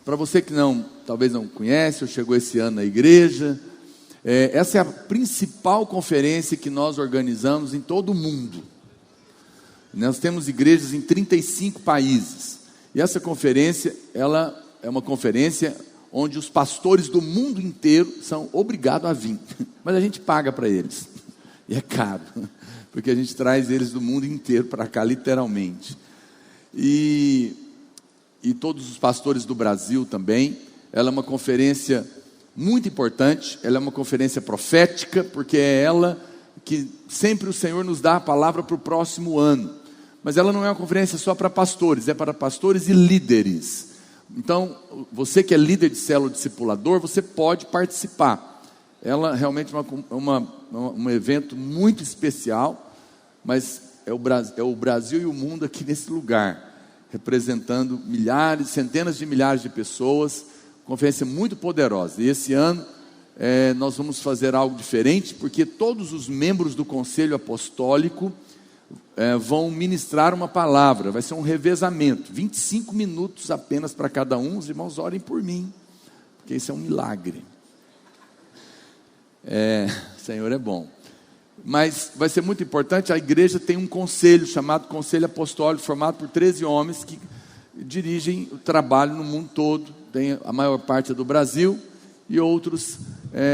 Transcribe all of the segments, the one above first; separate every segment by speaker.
Speaker 1: para você que talvez não conhece, ou chegou esse ano na igreja, essa é a principal conferência que nós organizamos em todo o mundo. Nós temos igrejas em 35 países. E essa conferência, ela é uma conferência onde os pastores do mundo inteiro são obrigados a vir. Mas a gente paga para eles. E é caro, porque a gente traz eles do mundo inteiro para cá, literalmente. E todos os pastores do Brasil também. Ela é uma conferência muito importante. Ela é uma conferência profética, porque é ela que sempre o Senhor nos dá a palavra para o próximo ano. Mas ela não é uma conferência só para pastores, é para pastores e líderes. Então, você que é líder de célula discipulador, você pode participar. Ela realmente é um evento muito especial, mas é o Brasil e o mundo aqui nesse lugar, representando milhares, centenas de milhares de pessoas. Conferência muito poderosa. E esse ano nós vamos fazer algo diferente, porque todos os membros do Conselho Apostólico vão ministrar uma palavra. Vai ser um revezamento, 25 minutos apenas para cada um. Os irmãos orem por mim, porque isso é um milagre. O Senhor é bom. Mas vai ser muito importante. A igreja tem um conselho chamado Conselho Apostólico, formado por 13 homens que dirigem o trabalho no mundo todo. Tem a maior parte do Brasil, e outros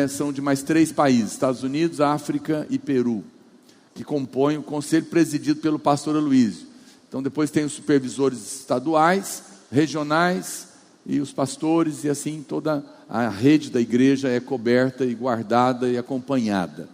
Speaker 1: são de mais 3 países, Estados Unidos, África e Peru, que compõem o conselho presidido pelo pastor Aloísio. Então depois tem os supervisores estaduais, regionais e os pastores, e assim toda a rede da igreja é coberta e guardada e acompanhada.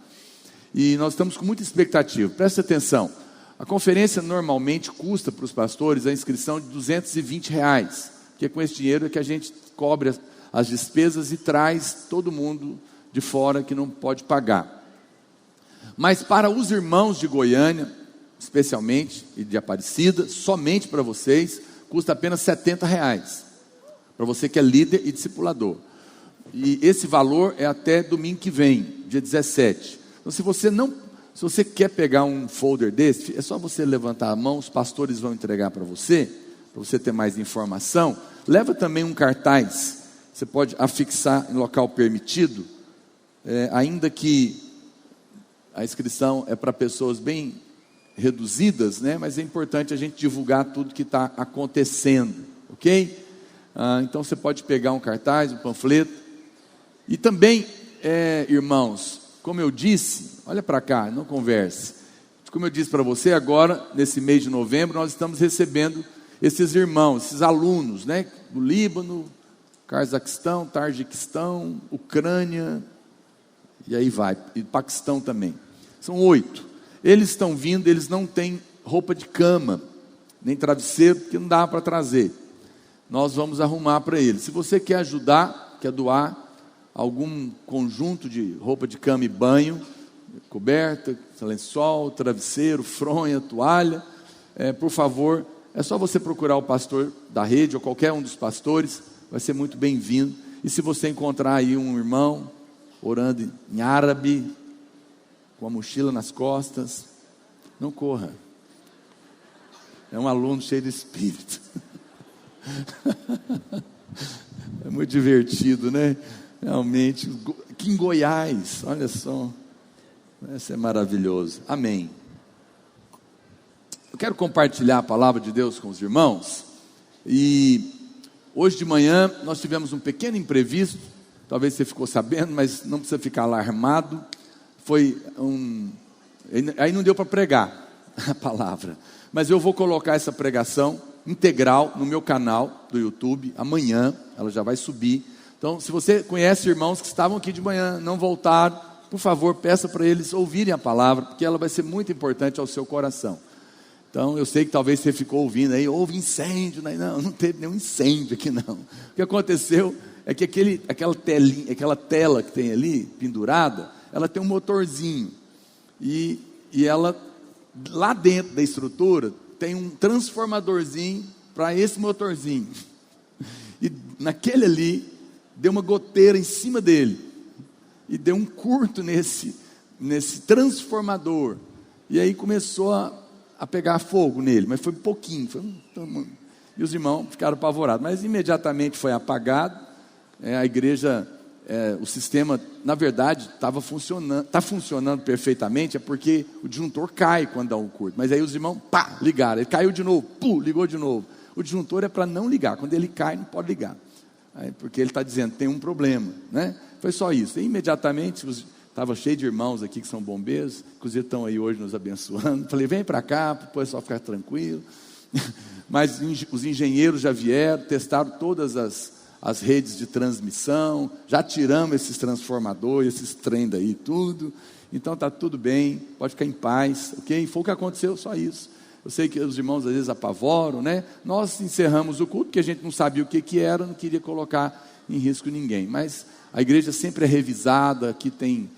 Speaker 1: E nós estamos com muita expectativa. Presta atenção, a conferência normalmente custa para os pastores a inscrição de R$220, porque com esse dinheiro é que a gente cobre as despesas e traz todo mundo de fora que não pode pagar. Mas para os irmãos de Goiânia, especialmente, e de Aparecida, somente para vocês, custa apenas R$70. Para você que é líder e discipulador. E esse valor é até domingo que vem, dia 17. Então se você quer pegar um folder desse, é só você levantar a mão, os pastores vão entregar para você ter mais informação. Leva também um cartaz, você pode afixar em local permitido, ainda que a inscrição é para pessoas bem reduzidas, né? Mas é importante a gente divulgar tudo que está acontecendo, ok? Então você pode pegar um cartaz, um panfleto. E também, irmãos, como eu disse, olha para cá, não converse. Como eu disse para você, agora, nesse mês de novembro, nós estamos recebendo esses irmãos, esses alunos, né? Do Líbano, Cazaquistão, Tajiquistão, Ucrânia, e aí vai, e Paquistão também. São 8. Eles estão vindo, eles não têm roupa de cama, nem travesseiro, porque não dá para trazer. Nós vamos arrumar para eles. Se você quer ajudar, quer doar algum conjunto de roupa de cama e banho, coberta, lençol, travesseiro, fronha, toalha, por favor, é só você procurar o pastor da rede, ou qualquer um dos pastores, vai ser muito bem-vindo. E se você encontrar aí um irmão orando em árabe, com a mochila nas costas, não corra. É um aluno cheio de espírito. É muito divertido, né? Realmente, aqui em Goiás, olha só, isso é maravilhoso. Amém. Eu quero compartilhar a palavra de Deus com os irmãos. E hoje de manhã nós tivemos um pequeno imprevisto. Talvez você ficou sabendo, mas não precisa ficar alarmado. Aí não deu para pregar a palavra. Mas eu vou colocar essa pregação integral no meu canal do YouTube. Amanhã ela já vai subir. Então, se você conhece irmãos que estavam aqui de manhã, não voltaram, por favor, peça para eles ouvirem a palavra, porque ela vai ser muito importante ao seu coração. Então, eu sei que talvez você ficou ouvindo aí, houve incêndio, né? Não teve nenhum incêndio aqui não. O que aconteceu é que aquela tela que tem ali, pendurada, ela tem um motorzinho, e ela, lá dentro da estrutura, tem um transformadorzinho para esse motorzinho, e naquele ali, deu uma goteira em cima dele, e deu um curto nesse transformador, e aí começou a pegar fogo nele, mas foi pouquinho, E os irmãos ficaram apavorados, mas imediatamente foi apagado. A igreja, o sistema, na verdade, está funcionando perfeitamente, é porque o disjuntor cai quando dá um curto. Mas aí os irmãos, ligaram, ele caiu de novo, ligou de novo. O disjuntor é para não ligar, quando ele cai não pode ligar, porque ele está dizendo, tem um problema, né? Foi só isso, e imediatamente, estava cheio de irmãos aqui que são bombeiros, inclusive estão aí hoje nos abençoando. Falei, vem para cá, para o pessoal ficar tranquilo. Mas os engenheiros já vieram, testaram todas as redes de transmissão, já tiramos esses transformadores, esses trem daí, tudo. Então está tudo bem, pode ficar em paz, ok? Foi o que aconteceu, só isso. Eu sei que os irmãos às vezes apavoram, né? Nós encerramos o culto, porque a gente não sabia o que era, não queria colocar em risco ninguém. Mas a igreja sempre é revisada, aqui tem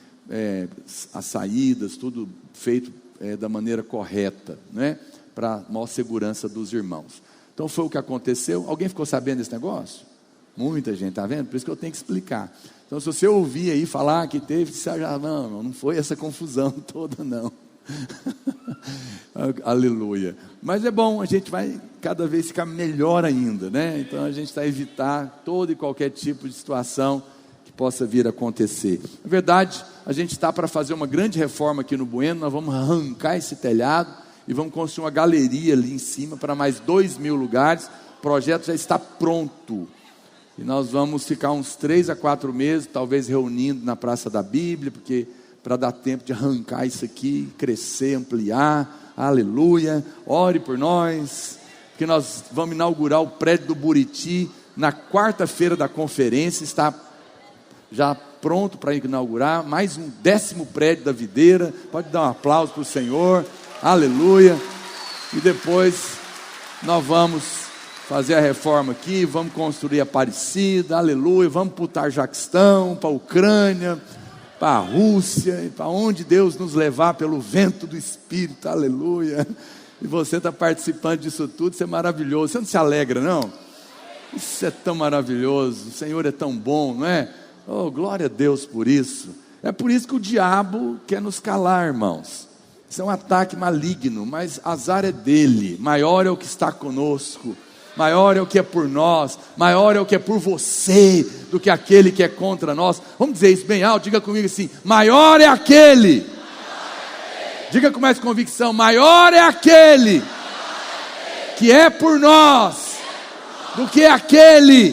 Speaker 1: as saídas, tudo feito da maneira correta, né? Para a maior segurança dos irmãos. Então foi o que aconteceu. Alguém ficou sabendo desse negócio? Muita gente, está vendo? Por isso que eu tenho que explicar. Então se você ouvir aí falar que teve, você já, não foi essa confusão toda não. Aleluia. Mas é bom, a gente vai cada vez ficar melhor ainda, né? Então a gente está a evitar todo e qualquer tipo de situação que possa vir a acontecer. Na verdade, a gente está para fazer uma grande reforma aqui no Bueno. Nós vamos arrancar esse telhado e vamos construir uma galeria ali em cima para mais 2.000 lugares. O projeto já está pronto. E nós vamos ficar uns 3 a 4 meses, talvez reunindo na Praça da Bíblia, porque para dar tempo de arrancar isso aqui, crescer, ampliar. Aleluia. Ore por nós, porque nós vamos inaugurar o prédio do Buriti na quarta-feira da conferência. Está já pronto para inaugurar mais um 10º prédio da Videira. Pode dar um aplauso para o Senhor. Aleluia. E depois nós vamos fazer a reforma aqui, vamos construir Aparecida, aleluia, vamos para o Tarjaquistão, para a Ucrânia, para a Rússia, para onde Deus nos levar pelo vento do Espírito, aleluia. E você está participando disso tudo, isso é maravilhoso. Você não se alegra, não? Isso é tão maravilhoso, o Senhor é tão bom, não é? Oh, glória a Deus por isso. É por isso que o diabo quer nos calar, irmãos. Isso é um ataque maligno, mas azar é dele. Maior é o que está conosco, maior é o que é por nós, maior é o que é por você, do que aquele que é contra nós. Vamos dizer isso bem alto, diga comigo assim: maior é aquele. Diga com mais convicção: maior é aquele que é por nós, do que aquele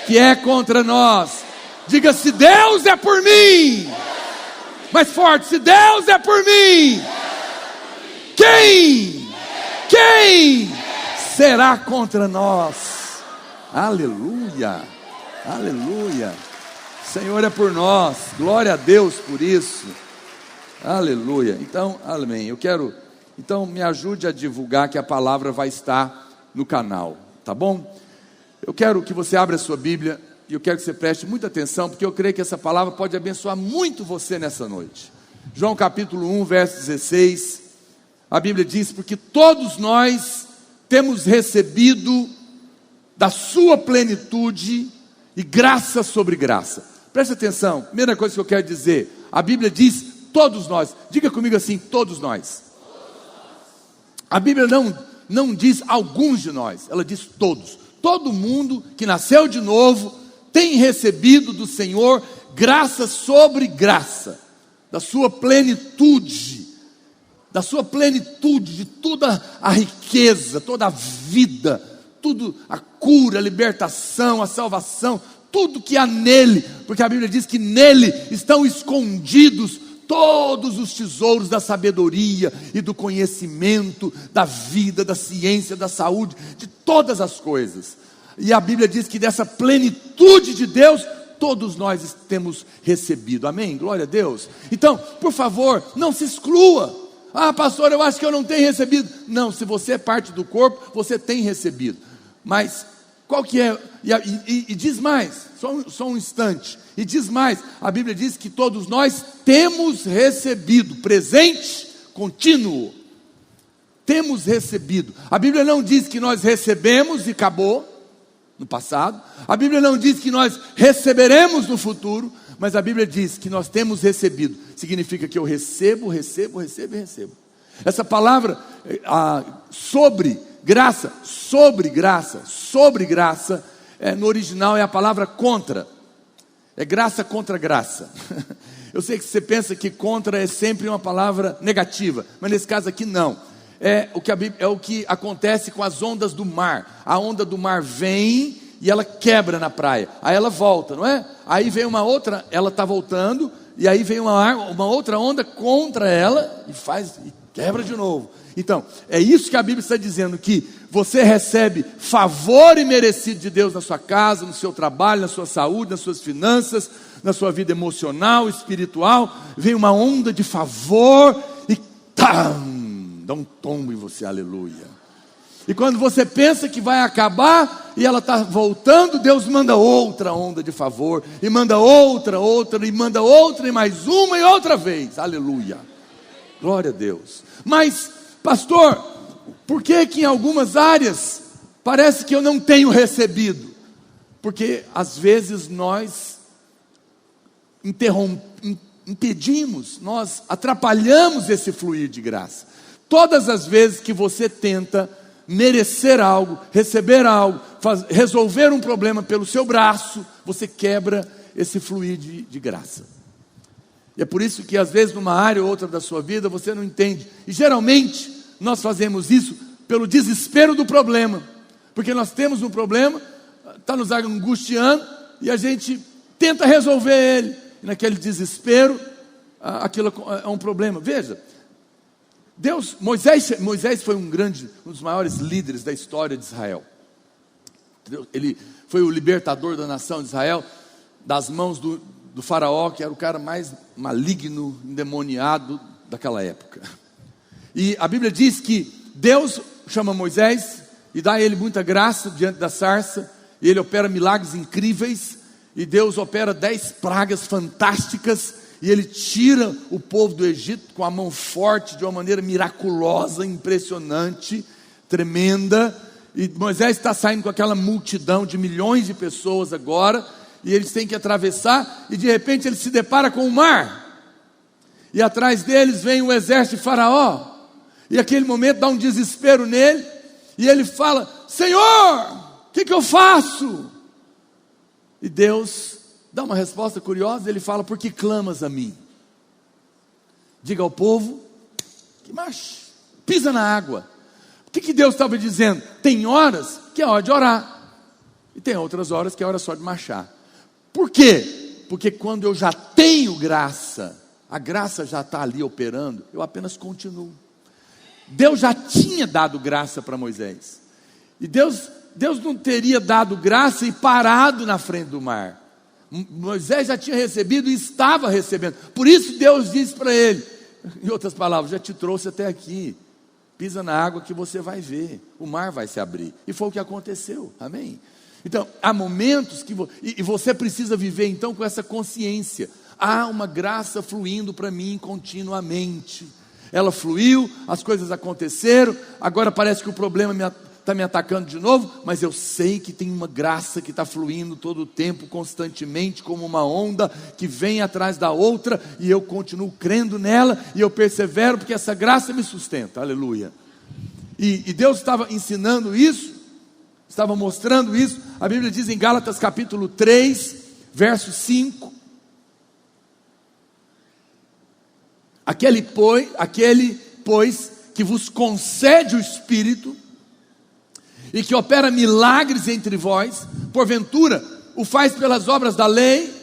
Speaker 1: que é contra nós. Diga: se Deus é por mim, mais forte, se Deus é por mim, quem será contra nós? Aleluia, aleluia. O Senhor é por nós, glória a Deus por isso, aleluia. Então, amém. Então me ajude a divulgar, que a palavra vai estar no canal, tá bom? Eu quero que você abra a sua Bíblia, e eu quero que você preste muita atenção, porque eu creio que essa palavra pode abençoar muito você nessa noite. João capítulo 1, verso 16, a Bíblia diz: porque todos nós temos recebido da sua plenitude e graça sobre graça. Preste atenção, primeira coisa que eu quero dizer, a Bíblia diz todos nós. Diga comigo assim: todos nós. A Bíblia não diz alguns de nós, ela diz todos. Todo mundo que nasceu de novo tem recebido do Senhor graça sobre graça, da sua plenitude, de toda a riqueza, toda a vida, tudo, a cura, a libertação, a salvação, tudo que há nele, porque a Bíblia diz que nele estão escondidos todos os tesouros da sabedoria e do conhecimento, da vida, da ciência, da saúde, de todas as coisas. E a Bíblia diz que dessa plenitude de Deus, todos nós temos recebido, amém? Glória a Deus. Então, por favor, não se exclua. Ah, pastor, eu acho que eu não tenho recebido. Não, se você é parte do corpo, você tem recebido. Mas, qual que é? E diz mais, só um instante. E diz mais, a Bíblia diz que todos nós temos recebido, presente, contínuo. Temos recebido. A Bíblia não diz que nós recebemos e acabou no passado. A Bíblia não diz que nós receberemos no futuro, mas a Bíblia diz que nós temos recebido. Significa que eu recebo. Essa palavra sobre graça, sobre graça, no original é a palavra contra. É graça contra graça. Eu sei que você pensa que contra é sempre uma palavra negativa, mas nesse caso aqui não. É o que acontece com as ondas do mar. A onda do mar vem e ela quebra na praia, aí ela volta, não é? Aí vem uma outra, ela está voltando, e aí vem uma outra onda contra ela e quebra de novo. Então, é isso que a Bíblia está dizendo, que você recebe favor imerecido de Deus na sua casa, no seu trabalho, na sua saúde, nas suas finanças, na sua vida emocional, espiritual. Vem uma onda de favor e dá um tombo em você, aleluia. E quando você pensa que vai acabar e ela está voltando, Deus manda outra onda de favor, e manda outra, e manda outra, e mais uma e outra vez, aleluia, glória a Deus. Mas, pastor, por que em algumas áreas parece que eu não tenho recebido? Porque às vezes nós impedimos, nós atrapalhamos esse fluir de graça. Todas as vezes que você tenta merecer algo, receber algo, resolver um problema pelo seu braço, você quebra esse fluir de graça. E é por isso que às vezes numa área ou outra da sua vida você não entende. E geralmente nós fazemos isso pelo desespero do problema. Porque nós temos um problema, está nos angustiando, e a gente tenta resolver ele. E naquele desespero, aquilo é um problema. Veja, Moisés foi um dos maiores líderes da história de Israel. Ele foi o libertador da nação de Israel, das mãos do faraó, que era o cara mais maligno, endemoniado daquela época. E a Bíblia diz que Deus chama Moisés e dá a ele muita graça diante da sarça, e ele opera milagres incríveis, e Deus opera 10 pragas fantásticas, e ele tira o povo do Egito com a mão forte, de uma maneira miraculosa, impressionante, tremenda. E Moisés está saindo com aquela multidão de milhões de pessoas agora, e eles têm que atravessar, e de repente ele se depara com o mar, e atrás deles vem o exército de Faraó, e aquele momento dá um desespero nele, e ele fala: Senhor, o que eu faço? E Deus dá uma resposta curiosa, ele fala: por que clamas a mim? Diga ao povo que marche, pisa na água. O que Deus estava dizendo? Tem horas que é hora de orar, e tem outras horas que é hora só de marchar. Por quê? Porque quando eu já tenho graça, a graça já está ali operando, eu apenas continuo. Deus já tinha dado graça para Moisés, e Deus não teria dado graça e parado na frente do mar. Moisés já tinha recebido e estava recebendo. Por isso Deus disse para ele, em outras palavras: já te trouxe até aqui, pisa na água que você vai ver, o mar vai se abrir. E foi o que aconteceu, amém? Então, há momentos que e você precisa viver então com essa consciência: há uma graça fluindo para mim continuamente. Ela fluiu, as coisas aconteceram, agora parece que o problema está me atacando de novo, mas eu sei que tem uma graça que está fluindo todo o tempo, constantemente, como uma onda que vem atrás da outra, e eu continuo crendo nela, e eu persevero, porque essa graça me sustenta, aleluia. E Deus estava ensinando isso, estava mostrando isso. A Bíblia diz em Gálatas capítulo 3, verso 5: aquele, pois, que vos concede o Espírito, e que opera milagres entre vós, porventura o faz pelas obras da lei,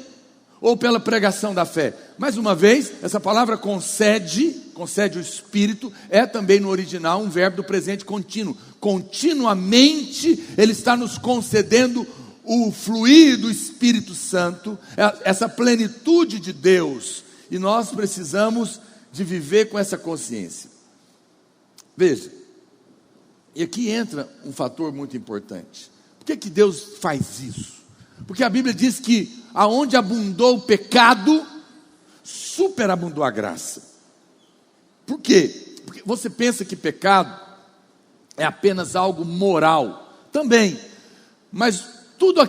Speaker 1: ou pela pregação da fé? Mais uma vez, essa palavra concede o Espírito, é também no original um verbo do presente contínuo. Continuamente Ele está nos concedendo o fluir do Espírito Santo, essa plenitude de Deus, e nós precisamos de viver com essa consciência. Veja, e aqui entra um fator muito importante. Por que Deus faz isso? Porque a Bíblia diz que aonde abundou o pecado, superabundou a graça. Por quê? Porque você pensa que pecado é apenas algo moral, também, mas tudo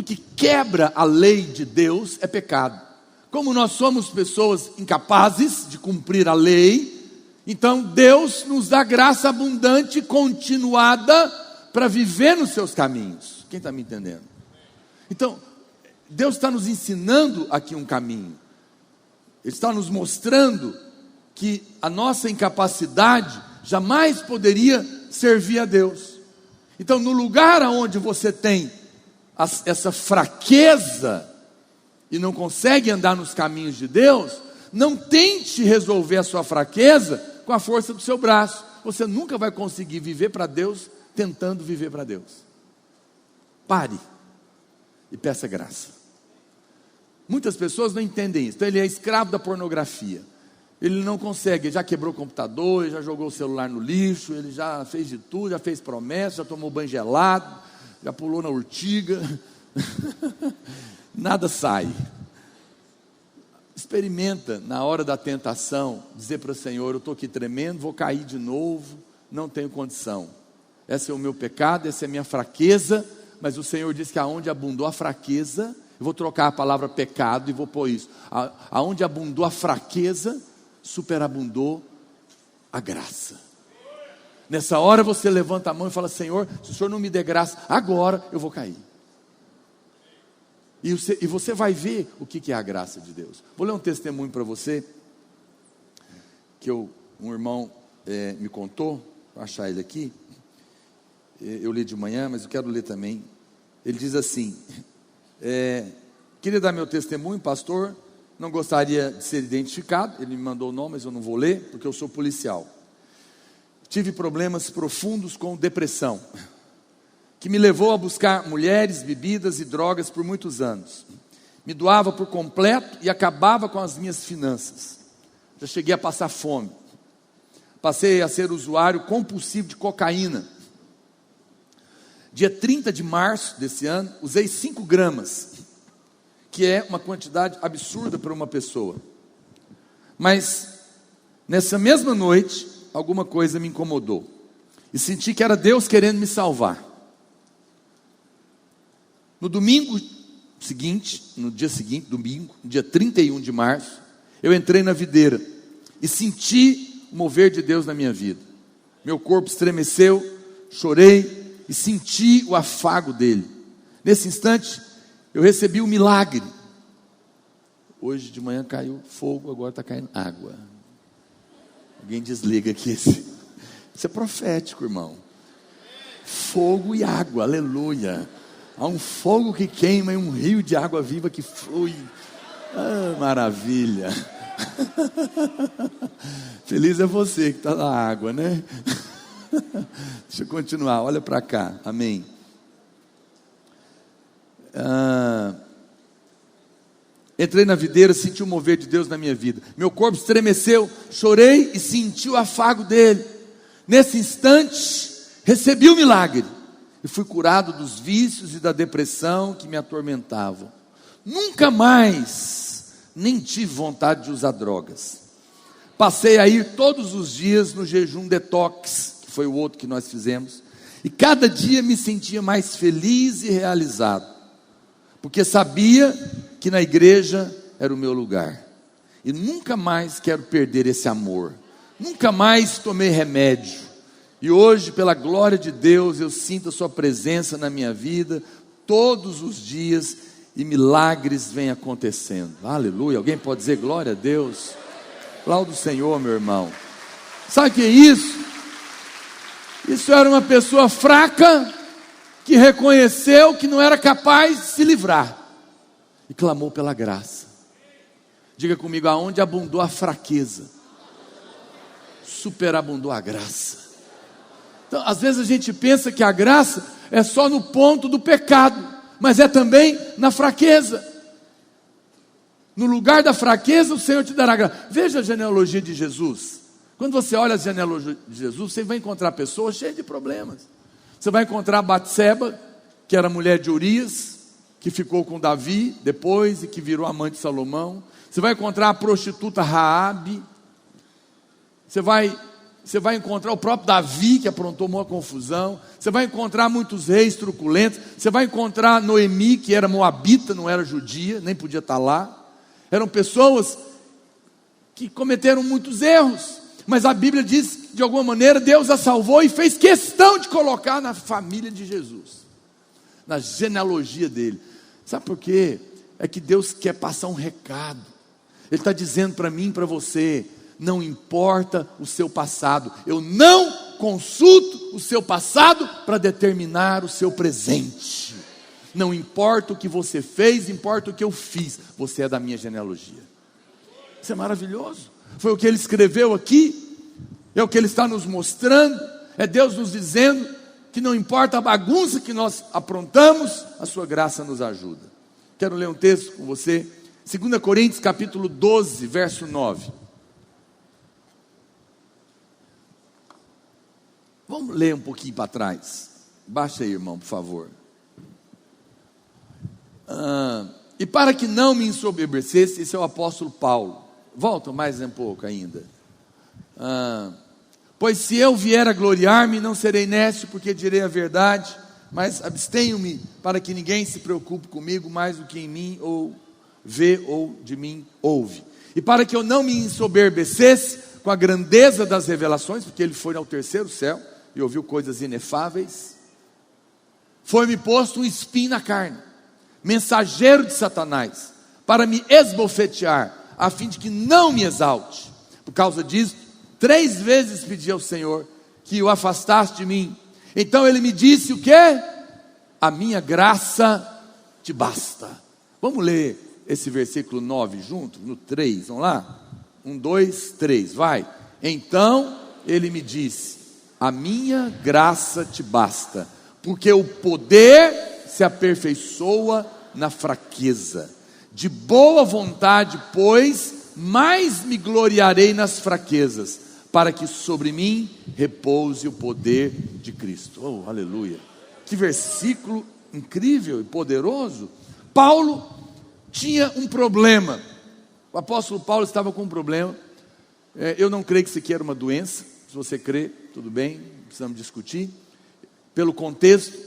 Speaker 1: que quebra a lei de Deus é pecado. Como nós somos pessoas incapazes de cumprir a lei, Então Deus nos dá graça abundante, continuada, para viver nos seus caminhos. Quem está me entendendo? Então, Deus está nos ensinando aqui um caminho. Ele está nos mostrando que a nossa incapacidade jamais poderia servir a Deus. Então, no lugar onde você tem essa fraqueza e não consegue andar nos caminhos de Deus, não tente resolver a sua fraqueza com a força do seu braço. Você nunca vai conseguir viver para Deus tentando viver para Deus. Pare e peça graça. Muitas pessoas não entendem isso. Então ele é escravo da pornografia. Ele não consegue, ele já quebrou o computador, ele já jogou o celular no lixo, ele já fez de tudo, já fez promessa, já tomou banho gelado, já pulou na urtiga. Nada sai. Experimenta na hora da tentação, dizer para o Senhor: eu estou aqui tremendo, vou cair de novo, não tenho condição. Esse é o meu pecado, essa é a minha fraqueza. Mas o Senhor diz que aonde abundou a fraqueza, eu vou trocar a palavra pecado e vou pôr isso. Aonde abundou a fraqueza, superabundou a graça. Nessa hora você levanta a mão e fala: Senhor, se o Senhor não me der graça agora, eu vou cair. E você vai ver o que é a graça de Deus. Vou ler um testemunho para você, que um irmão me contou. Vou achar ele aqui. Eu li de manhã, mas eu quero ler também. Ele diz assim: queria dar meu testemunho, pastor, não gostaria de ser identificado. Ele me mandou o nome, mas eu não vou ler, porque eu sou policial. Tive problemas profundos com depressão, que me levou a buscar mulheres, bebidas e drogas por muitos anos. Me doava por completo e acabava com as minhas finanças. Já cheguei a passar fome. Passei a ser usuário compulsivo de cocaína. Dia 30 de março desse ano, usei 5 gramas, que é uma quantidade absurda para uma pessoa. Mas, nessa mesma noite, alguma coisa me incomodou. E senti que era Deus querendo me salvar. No domingo seguinte, no dia seguinte, domingo, dia 31 de março, eu entrei na videira e senti o mover de Deus na minha vida. Meu corpo estremeceu, chorei e senti o afago dele. Nesse instante, eu recebi um milagre. Hoje de manhã caiu fogo, agora está caindo água. Alguém desliga aqui isso é profético, irmão. Fogo e água, aleluia. Há um fogo que queima e um rio de água viva que flui. Ah, maravilha. Feliz é você que está na água, né? Deixa eu continuar, olha para cá, amém. Entrei na videira, senti o mover de Deus na minha vida. Meu corpo estremeceu, chorei e senti o afago dele. Nesse instante, recebi o milagre e fui curado dos vícios e da depressão que me atormentavam. Nunca mais nem tive vontade de usar drogas. Passei a ir todos os dias no jejum detox, que foi o outro que nós fizemos, e cada dia me sentia mais feliz e realizado, porque sabia que na igreja era o meu lugar. E nunca mais quero perder esse amor. Nunca mais tomei remédio. E hoje, pela glória de Deus, eu sinto a sua presença na minha vida todos os dias e milagres vêm acontecendo. Aleluia. Alguém pode dizer glória a Deus? Aplauda o Senhor, meu irmão. Sabe o que é isso? Isso era uma pessoa fraca que reconheceu que não era capaz de se livrar e clamou pela graça. Diga comigo: aonde abundou a fraqueza, superabundou a graça. Então, às vezes a gente pensa que a graça é só no ponto do pecado, mas é também na fraqueza. No lugar da fraqueza, o Senhor te dará graça. Veja a genealogia de Jesus. Quando você olha a genealogia de Jesus, você vai encontrar pessoas cheias de problemas. Você vai encontrar Batseba, que era mulher de Urias, que ficou com Davi depois e que virou amante de Salomão. Você vai encontrar a prostituta Raabe. Você vai encontrar o próprio Davi, que aprontou uma confusão. Você vai encontrar muitos reis truculentos. Você vai encontrar Noemi, que era moabita, não era judia, nem podia estar lá. Eram pessoas que cometeram muitos erros, mas a Bíblia diz que de alguma maneira Deus a salvou e fez questão de colocar na família de Jesus, na genealogia dele. Sabe por quê? É que Deus quer passar um recado. Ele está dizendo para mim e para você: não importa o seu passado, eu não consulto o seu passado para determinar o seu presente. Não importa o que você fez, importa o que eu fiz. Você é da minha genealogia. Isso é maravilhoso. Foi o que ele escreveu aqui, é o que ele está nos mostrando. É Deus nos dizendo que não importa a bagunça que nós aprontamos, a sua graça nos ajuda. Quero ler um texto com você, 2 Coríntios capítulo 12, verso 9. Vamos ler um pouquinho para trás. Baixa aí, irmão, por favor. E para que não me ensoberbecesse, esse é o apóstolo Paulo. Volta mais um pouco ainda. Pois se eu vier a gloriar-me, não serei nécio, porque direi a verdade, mas abstenho-me para que ninguém se preocupe comigo mais do que em mim ou vê ou de mim ouve. E para que eu não me ensoberbecesse com a grandeza das revelações, porque ele foi ao terceiro céu e ouviu coisas inefáveis, foi-me posto um espinho na carne, mensageiro de Satanás, para me esbofetear, a fim de que não me exalte. Por causa disso, 3 vezes pedi ao Senhor que o afastasse de mim. Então ele me disse o quê? A minha graça te basta. Vamos ler esse versículo 9 junto, no 3, vamos lá? 1, 2, 3, vai. Então ele me disse: a minha graça te basta, porque o poder se aperfeiçoa na fraqueza. De boa vontade, pois, mais me gloriarei nas fraquezas, para que sobre mim repouse o poder de Cristo. Oh, aleluia! Que versículo incrível e poderoso. Paulo tinha um problema. O apóstolo Paulo estava com um problema. Eu não creio que isso aqui era uma doença. Se você crê, tudo bem, não precisamos discutir. Pelo contexto,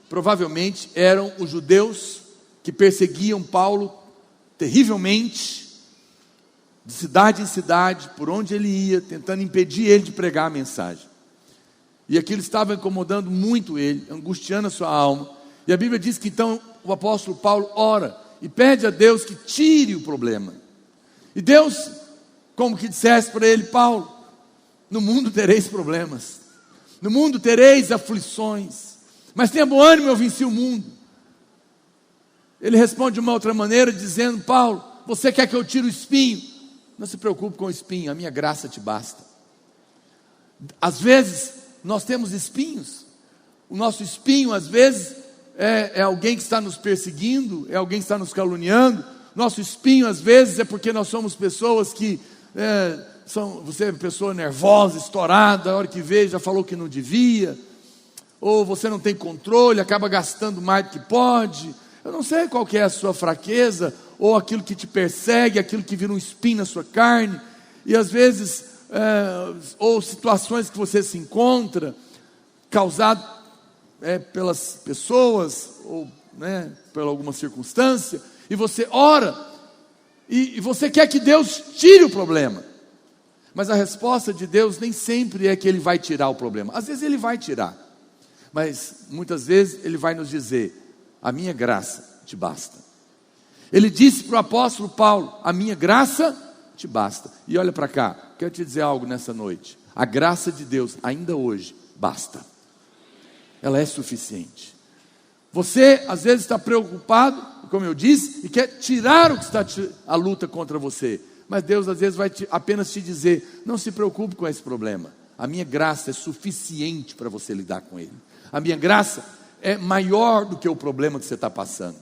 Speaker 1: provavelmente eram os judeus que perseguiam Paulo terrivelmente, de cidade em cidade, por onde ele ia, tentando impedir ele de pregar a mensagem. E aquilo estava incomodando muito ele, angustiando a sua alma. E a Bíblia diz que então o apóstolo Paulo ora e pede a Deus que tire o problema. E Deus, como que dissesse para ele: Paulo, no mundo tereis problemas, no mundo tereis aflições, mas tenha bom ânimo, eu venci o mundo. Ele responde de uma outra maneira, dizendo: Paulo, você quer que eu tire o espinho? Não se preocupe com o espinho, a minha graça te basta. Às vezes nós temos espinhos. O nosso espinho às vezes é alguém que está nos perseguindo, é alguém que está nos caluniando. Nosso espinho às vezes é porque nós somos pessoas que você é uma pessoa nervosa, estourada, a hora que vê já falou que não devia, ou você não tem controle, acaba gastando mais do que pode. Eu não sei qual que é a sua fraqueza, ou aquilo que te persegue, aquilo que vira um espinho na sua carne, e às vezes, ou situações que você se encontra, causado pelas pessoas, ou por alguma circunstância, e você ora, e você quer que Deus tire o problema, mas a resposta de Deus nem sempre é que Ele vai tirar o problema. Às vezes Ele vai tirar, mas muitas vezes Ele vai nos dizer: a minha graça te basta. Ele disse para o apóstolo Paulo: a minha graça te basta. E olha para cá, quero te dizer algo nessa noite. A graça de Deus ainda hoje basta. Ela é suficiente. Você às vezes está preocupado, como eu disse, e quer tirar o que está a luta contra você. Mas Deus às vezes vai apenas te dizer: não se preocupe com esse problema. A minha graça é suficiente para você lidar com ele. A minha graça é maior do que o problema que você está passando,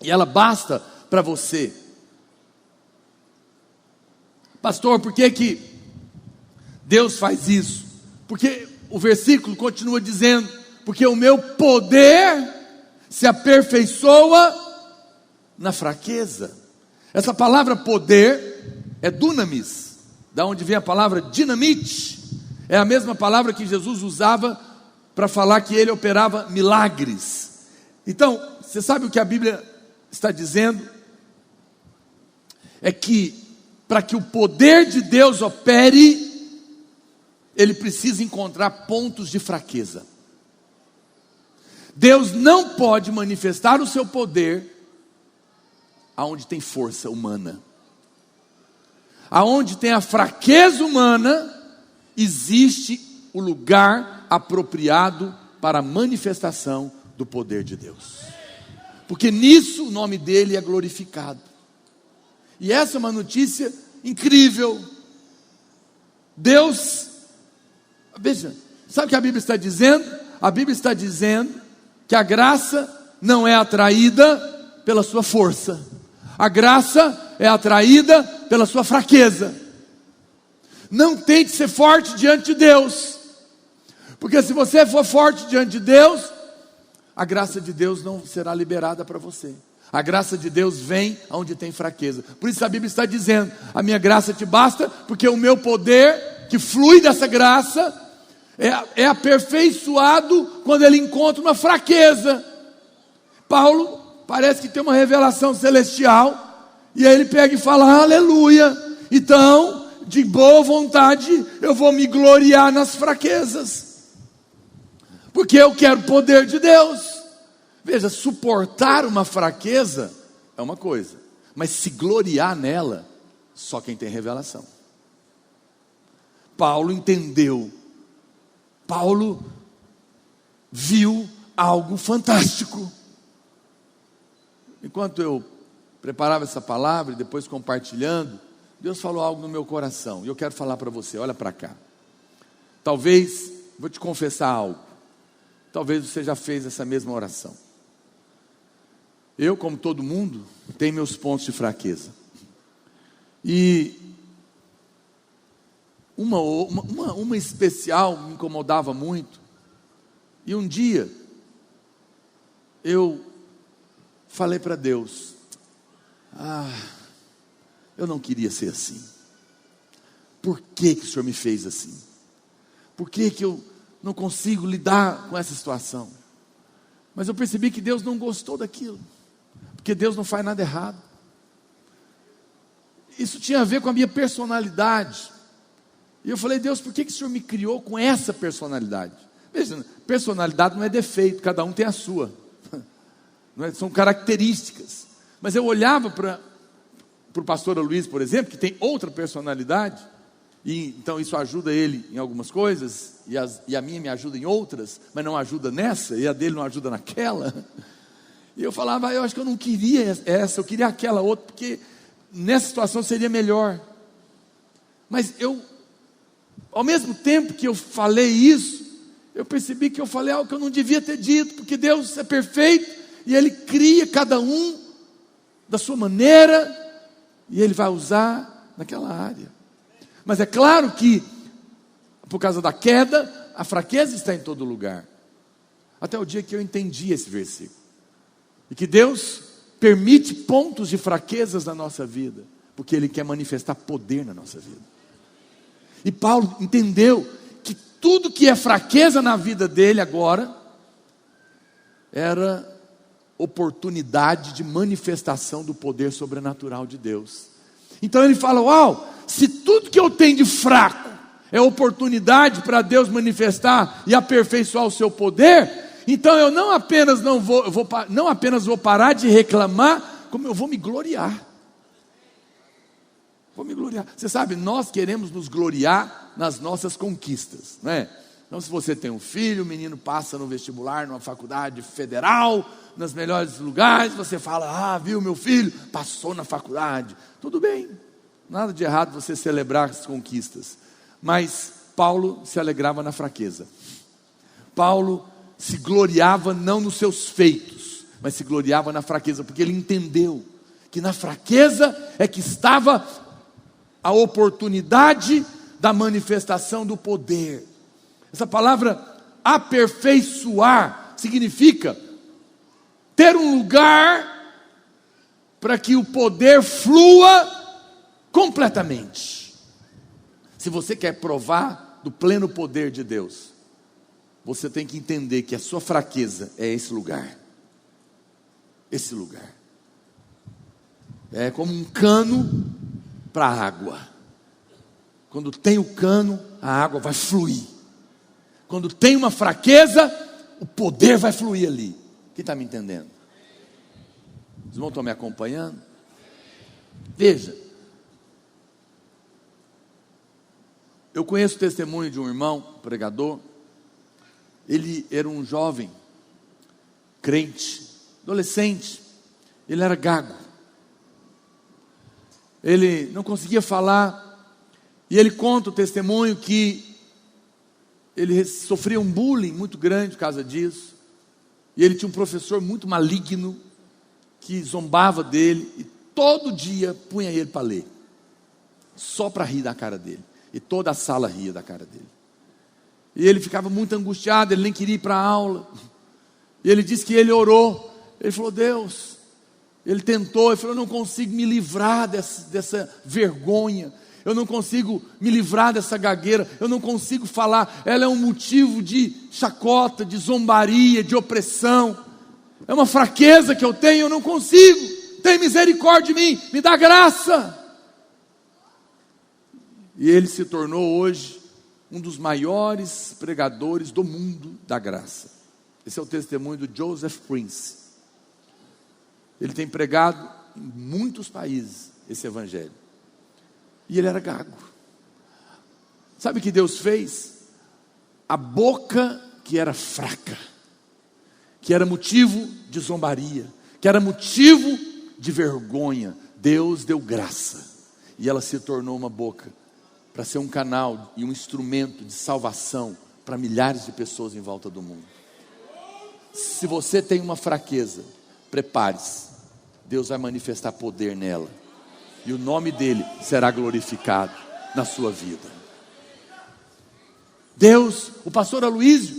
Speaker 1: e ela basta para você. Pastor, por que Deus faz isso? Porque o versículo continua dizendo: porque o meu poder se aperfeiçoa na fraqueza. Essa palavra poder é dunamis, da onde vem a palavra dinamite. É a mesma palavra que Jesus usava para falar que ele operava milagres. Então, você sabe o que a Bíblia está dizendo? É que para que o poder de Deus opere, ele precisa encontrar pontos de fraqueza. Deus não pode manifestar o seu poder aonde tem força humana. Aonde tem a fraqueza humana, existe o lugar apropriado para a manifestação do poder de Deus. Porque nisso o nome dele é glorificado. E essa é uma notícia incrível. Deus, veja, sabe o que a Bíblia está dizendo? A Bíblia está dizendo que a graça não é atraída pela sua força. A graça é atraída pela sua fraqueza. Não tente ser forte diante de Deus. Porque se você for forte diante de Deus, a graça de Deus não será liberada para você. A graça de Deus vem onde tem fraqueza. Por isso a Bíblia está dizendo: a minha graça te basta, porque o meu poder, que flui dessa graça, é aperfeiçoado quando ele encontra uma fraqueza. Paulo parece que tem uma revelação celestial, e aí ele pega e fala: aleluia, então de boa vontade eu vou me gloriar nas fraquezas, porque eu quero o poder de Deus. Veja, suportar uma fraqueza é uma coisa, mas se gloriar nela, só quem tem revelação. Paulo entendeu, Paulo viu algo fantástico. Enquanto eu preparava essa palavra e depois compartilhando, Deus falou algo no meu coração, e eu quero falar para você. Olha para cá. Talvez, vou te confessar algo, talvez você já fez essa mesma oração. Eu, como todo mundo, tenho meus pontos de fraqueza. E uma especial me incomodava muito. E um dia, eu falei para Deus: eu não queria ser assim. Por que que o Senhor me fez assim? Por que que eu não consigo lidar com essa situação? Mas eu percebi que Deus não gostou daquilo, porque Deus não faz nada errado. Isso tinha a ver com a minha personalidade. E eu falei: Deus, por que que o Senhor me criou com essa personalidade? Veja, personalidade não é defeito, cada um tem a sua. Não é? São características. Mas eu olhava para o pastor Luiz, por exemplo, que tem outra personalidade, e então isso ajuda ele em algumas coisas, e a minha me ajuda em outras, mas não ajuda nessa, e a dele não ajuda naquela. E eu falava: eu acho que eu não queria essa, eu queria aquela outra, porque nessa situação seria melhor. Mas ao mesmo tempo que eu falei isso, eu percebi que eu falei algo que eu não devia ter dito, porque Deus é perfeito, e Ele cria cada um da sua maneira, e Ele vai usar naquela área. Mas é claro que, por causa da queda, a fraqueza está em todo lugar. Até o dia que eu entendi esse versículo. E que Deus permite pontos de fraquezas na nossa vida, porque Ele quer manifestar poder na nossa vida. E Paulo entendeu que tudo que é fraqueza na vida dele agora, era oportunidade de manifestação do poder sobrenatural de Deus. Então ele fala: uau, se tudo que eu tenho de fraco é oportunidade para Deus manifestar e aperfeiçoar o seu poder, então eu não apenas vou parar de reclamar, como eu vou me gloriar. Vou me gloriar. Você sabe, nós queremos nos gloriar nas nossas conquistas, não é? Então, se você tem um filho, o menino passa no vestibular, numa faculdade federal, nos melhores lugares, você fala: viu, meu filho passou na faculdade. Tudo bem, nada de errado você celebrar as conquistas. Mas Paulo se alegrava na fraqueza. Paulo se gloriava não nos seus feitos, mas se gloriava na fraqueza, porque ele entendeu que na fraqueza é que estava a oportunidade da manifestação do poder. Essa palavra aperfeiçoar significa ter um lugar para que o poder flua completamente. Se você quer provar do pleno poder de Deus, você tem que entender que a sua fraqueza é esse lugar. Esse lugar é como um cano para água. Quando tem o cano, a água vai fluir. Quando tem uma fraqueza, o poder vai fluir ali. Quem está me entendendo? Os irmãos estão me acompanhando? Veja, eu conheço o testemunho de um irmão, pregador. Ele era um jovem, crente, adolescente. Ele era gago. Ele não conseguia falar. E ele conta o testemunho que ele sofria um bullying muito grande por causa disso. E ele tinha um professor muito maligno, que zombava dele, e todo dia punha ele para ler, só para rir da cara dele. E toda a sala ria da cara dele. E ele ficava muito angustiado, ele nem queria ir para a aula. E ele disse que ele orou. Ele falou: Deus, ele tentou, ele falou: eu não consigo me livrar dessa vergonha. Eu não consigo me livrar dessa gagueira. Eu não consigo falar. Ela é um motivo de chacota, de zombaria, de opressão. É uma fraqueza que eu tenho, eu não consigo. Tem misericórdia de mim, me dá graça. E ele se tornou hoje um dos maiores pregadores do mundo da graça. Esse é o testemunho do Joseph Prince. Ele tem pregado em muitos países esse evangelho. E ele era gago. Sabe o que Deus fez? A boca que era fraca, que era motivo de zombaria, que era motivo de vergonha, Deus deu graça. E ela se tornou uma boca para ser um canal e um instrumento de salvação para milhares de pessoas em volta do mundo. Se você tem uma fraqueza, prepare-se. Deus vai manifestar poder nela. E o nome dele será glorificado na sua vida. Deus, o pastor Aloísio,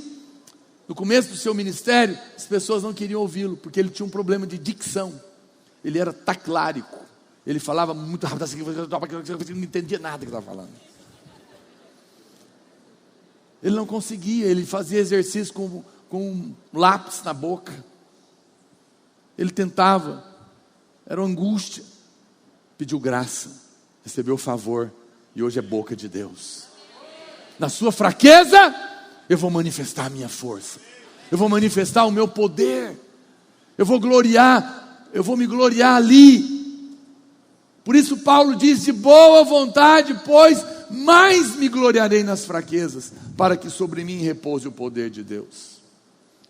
Speaker 1: no começo do seu ministério, as pessoas não queriam ouvi-lo, porque ele tinha um problema de dicção. Ele era taclárico. Ele falava muito rápido, assim, não entendia nada que estava falando. Ele não conseguia, ele fazia exercício com um lápis na boca. Ele tentava, era uma angústia. Pediu graça, recebeu favor e hoje é boca de Deus. Na sua fraqueza, eu vou manifestar a minha força. Eu vou manifestar o meu poder. Eu vou me gloriar ali. Por isso Paulo diz: de boa vontade, pois mais me gloriarei nas fraquezas, para que sobre mim repouse o poder de Deus.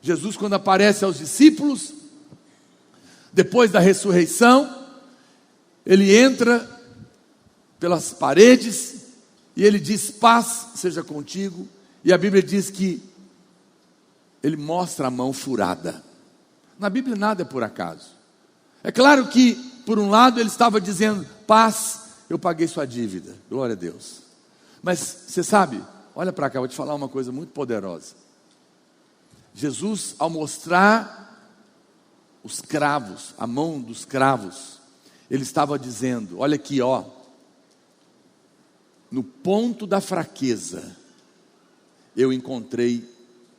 Speaker 1: Jesus, quando aparece aos discípulos, depois da ressurreição, ele entra pelas paredes e ele diz: paz seja contigo. E a Bíblia diz que ele mostra a mão furada. Na Bíblia nada é por acaso. É claro que, por um lado, ele estava dizendo: paz, eu paguei sua dívida, glória a Deus. Mas você sabe, olha para cá, eu vou te falar uma coisa muito poderosa. Jesus, ao mostrar os cravos, a mão dos cravos, ele estava dizendo: olha aqui, ó, no ponto da fraqueza, eu encontrei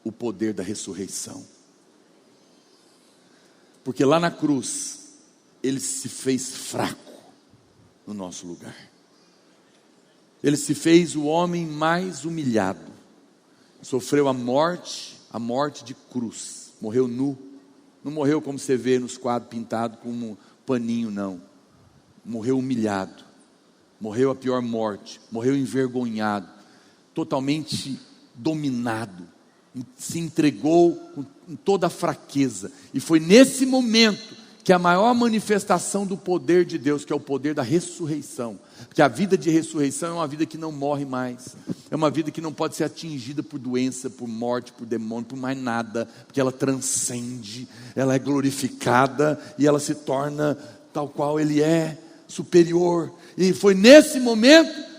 Speaker 1: o poder da ressurreição. Porque lá na cruz, ele se fez fraco no nosso lugar. Ele se fez o homem mais humilhado. Sofreu a morte de cruz. Morreu nu. Não morreu como você vê nos quadros pintados com um paninho, não. Morreu humilhado. Morreu a pior morte. Morreu envergonhado. Totalmente dominado. Se entregou com toda a fraqueza. E foi nesse momento que a maior manifestação do poder de Deus, que é o poder da ressurreição. Porque a vida de ressurreição é uma vida que não morre mais. É uma vida que não pode ser atingida por doença, por morte, por demônio, por mais nada. Porque ela transcende, ela é glorificada e ela se torna tal qual ele é, superior. E foi nesse momento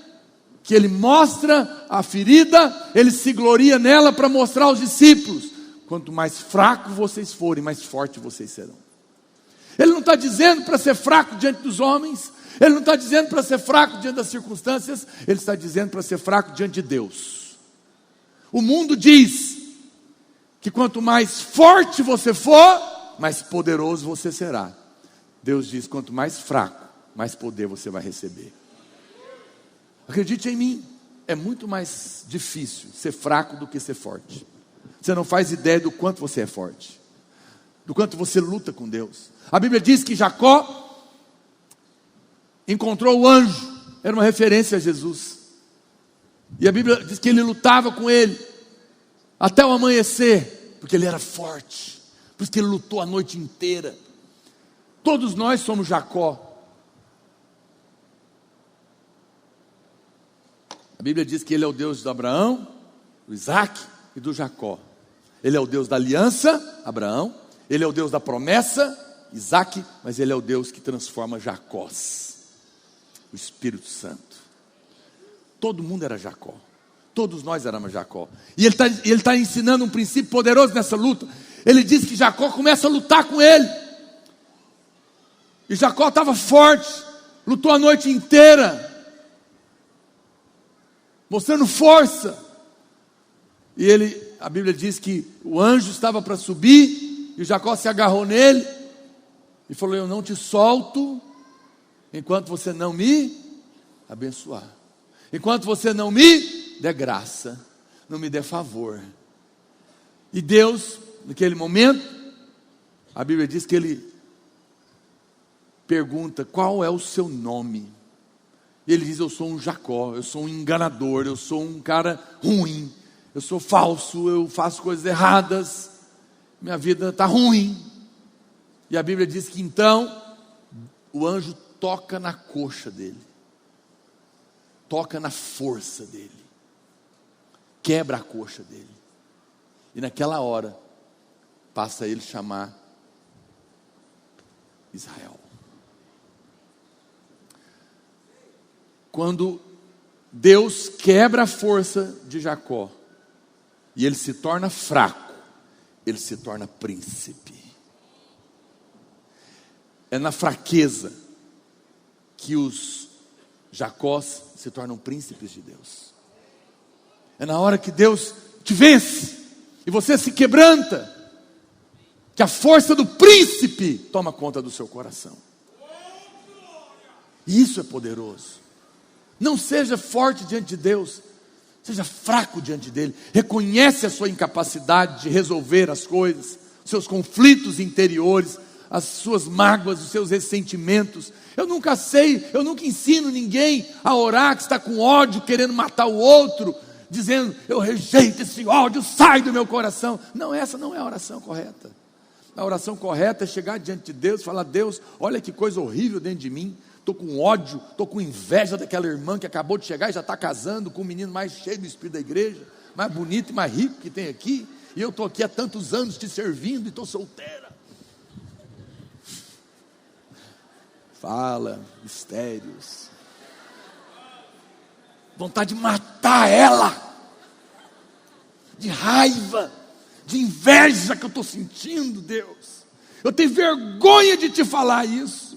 Speaker 1: que ele mostra a ferida, ele se gloria nela para mostrar aos discípulos: quanto mais fracos vocês forem, mais fortes vocês serão. Ele não está dizendo para ser fraco diante dos homens, ele não está dizendo para ser fraco diante das circunstâncias, ele está dizendo para ser fraco diante de Deus. O mundo diz que quanto mais forte você for, mais poderoso você será. Deus diz: quanto mais fraco, mais poder você vai receber. Acredite em mim. é muito mais difícil ser fraco do que ser forte. Você não faz ideia do quanto você é forte, do quanto você luta com Deus. A Bíblia diz que Jacó encontrou o anjo, era uma referência a Jesus. E a Bíblia diz que ele lutava com ele até o amanhecer, porque ele era forte, por isso que ele lutou a noite inteira. Todos nós somos Jacó. A Bíblia diz que ele é o Deus de Abraão, do Isaac e do Jacó. Ele é o Deus da aliança, Abraão. Ele é o Deus da promessa, Isaac. Mas ele é o Deus que transforma Jacós, o Espírito Santo. Todo mundo era Jacó. Todos nós éramos Jacó. E ele está ensinando um princípio poderoso nessa luta. Ele diz que Jacó começa a lutar com ele. E Jacó estava forte, lutou a noite inteira, mostrando força. E a Bíblia diz que o anjo estava para subir, e o Jacó se agarrou nele, e falou: eu não te solto, enquanto você não me abençoar, enquanto você não me der graça, não me der favor. E Deus, naquele momento, a Bíblia diz que ele pergunta: qual é o seu nome? E ele diz: eu sou um Jacó, eu sou um enganador, eu sou um cara ruim, eu sou falso, eu faço coisas erradas, minha vida está ruim. E a Bíblia diz que então o anjo toca na coxa dele, toca na força dele, quebra a coxa dele, e naquela hora passa a ele chamar Israel. Quando Deus quebra a força de Jacó e ele se torna fraco, ele se torna príncipe. É na fraqueza que os Jacós se tornam príncipes de Deus. É na hora que Deus te vence e você se quebranta, que a força do príncipe toma conta do seu coração. E isso é poderoso. Não seja forte diante de Deus, seja fraco diante dele. Reconhece a sua incapacidade de resolver as coisas, os seus conflitos interiores, as suas mágoas, os seus ressentimentos. Eu nunca ensino ninguém a orar que está com ódio, querendo matar o outro, dizendo: eu rejeito esse ódio, sai do meu coração. Não, essa não é a oração correta. A oração correta é chegar diante de Deus e falar: Deus, olha que coisa horrível dentro de mim. Estou com ódio, estou com inveja daquela irmã que acabou de chegar e já está casando com o menino mais cheio do espírito da igreja, mais bonito e mais rico que tem aqui, e eu estou aqui há tantos anos te servindo e estou solteira. Fala, mistérios. Vontade de matar ela, de raiva, de inveja que eu estou sentindo, Deus. Eu tenho vergonha de te falar isso,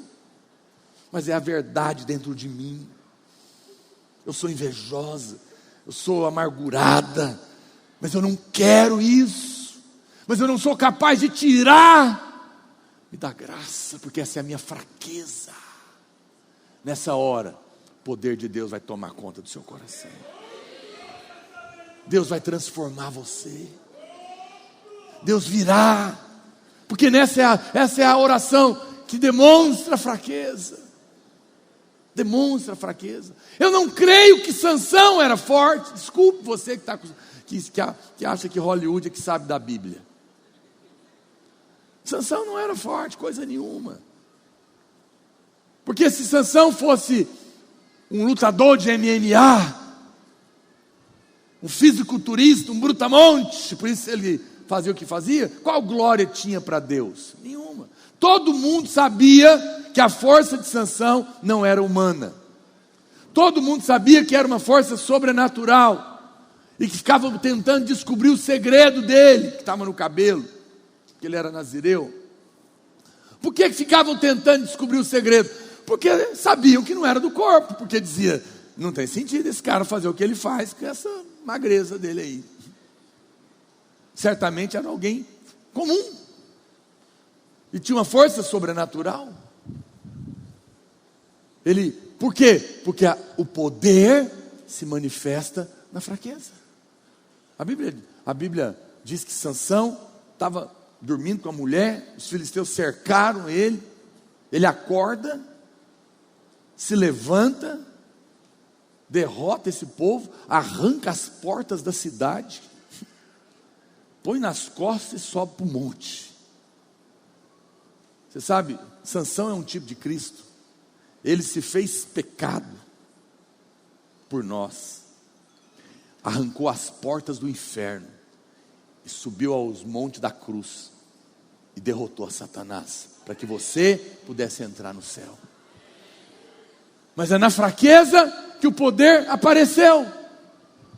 Speaker 1: mas é a verdade dentro de mim. Eu sou invejosa, eu sou amargurada, mas eu não quero isso, mas eu não sou capaz de tirar. Me dá graça, porque essa é a minha fraqueza. Nessa hora, o poder de Deus vai tomar conta do seu coração. Deus vai transformar você. Deus virá, porque essa é a oração que demonstra fraqueza. Demonstra fraqueza. Eu não creio que Sansão era forte. Desculpe você que acha que Hollywood é que sabe da Bíblia. Sansão não era forte, coisa nenhuma. Porque se Sansão fosse um lutador de MMA, um fisiculturista, um brutamonte, por isso ele fazia o que fazia, qual glória tinha para Deus? Nenhuma. Todo mundo sabia que a força de Sansão não era humana. Todo mundo sabia que era uma força sobrenatural, e que ficavam tentando descobrir o segredo dele, que estava no cabelo, que ele era nazireu. Por que ficavam tentando descobrir o segredo? Porque sabiam que não era do corpo, porque dizia: não tem sentido esse cara fazer o que ele faz com essa magreza dele aí. Certamente era alguém comum, e tinha uma força sobrenatural. Por quê? Porque o poder se manifesta na fraqueza. A Bíblia diz que Sansão estava dormindo com a mulher, os filisteus cercaram ele, ele acorda, se levanta, derrota esse povo, arranca as portas da cidade, põe nas costas e sobe para o monte. Você sabe, Sansão é um tipo de Cristo. Ele se fez pecado por nós, arrancou as portas do inferno e subiu aos montes da cruz e derrotou a Satanás, para que você pudesse entrar no céu. Mas é na fraqueza que o poder apareceu.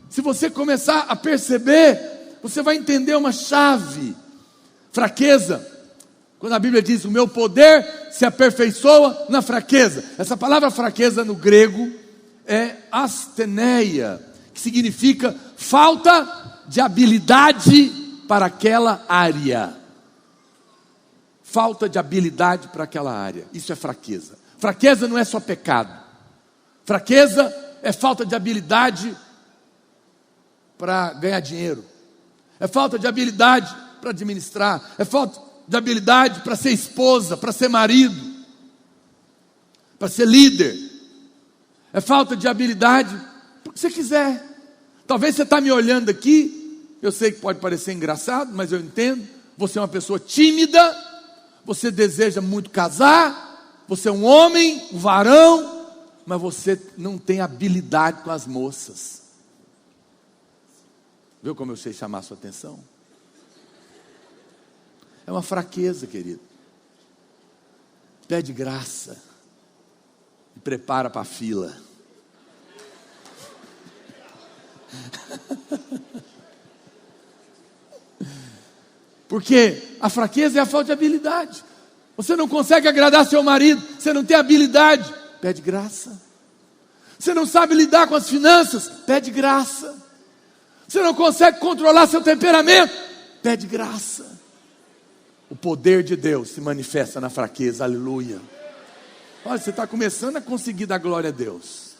Speaker 1: Se você começar a perceber, você vai entender uma chave. Fraqueza, quando a Bíblia diz, o meu poder se aperfeiçoa na fraqueza. Essa palavra fraqueza no grego é asteneia, que significa falta de habilidade para aquela área. Falta de habilidade para aquela área. Isso é fraqueza. Fraqueza não é só pecado. Fraqueza é falta de habilidade para ganhar dinheiro. É falta de habilidade para administrar. É falta de habilidade para ser esposa, para ser marido, para ser líder. É falta de habilidade para o que você quiser. Talvez você está me olhando aqui, eu sei que pode parecer engraçado, mas eu entendo. Você é uma pessoa tímida, você deseja muito casar, você é um homem, um varão, mas você não tem habilidade com as moças. Viu como eu sei chamar a sua atenção? É uma fraqueza, querido. Pede graça e prepara para a fila. Porque a fraqueza é a falta de habilidade. Você não consegue agradar seu marido, você não tem habilidade, pede graça. Você não sabe lidar com as finanças, pede graça. Você não consegue controlar seu temperamento, pede graça. O poder de Deus se manifesta na fraqueza, aleluia. Olha, você está começando a conseguir dar glória a Deus.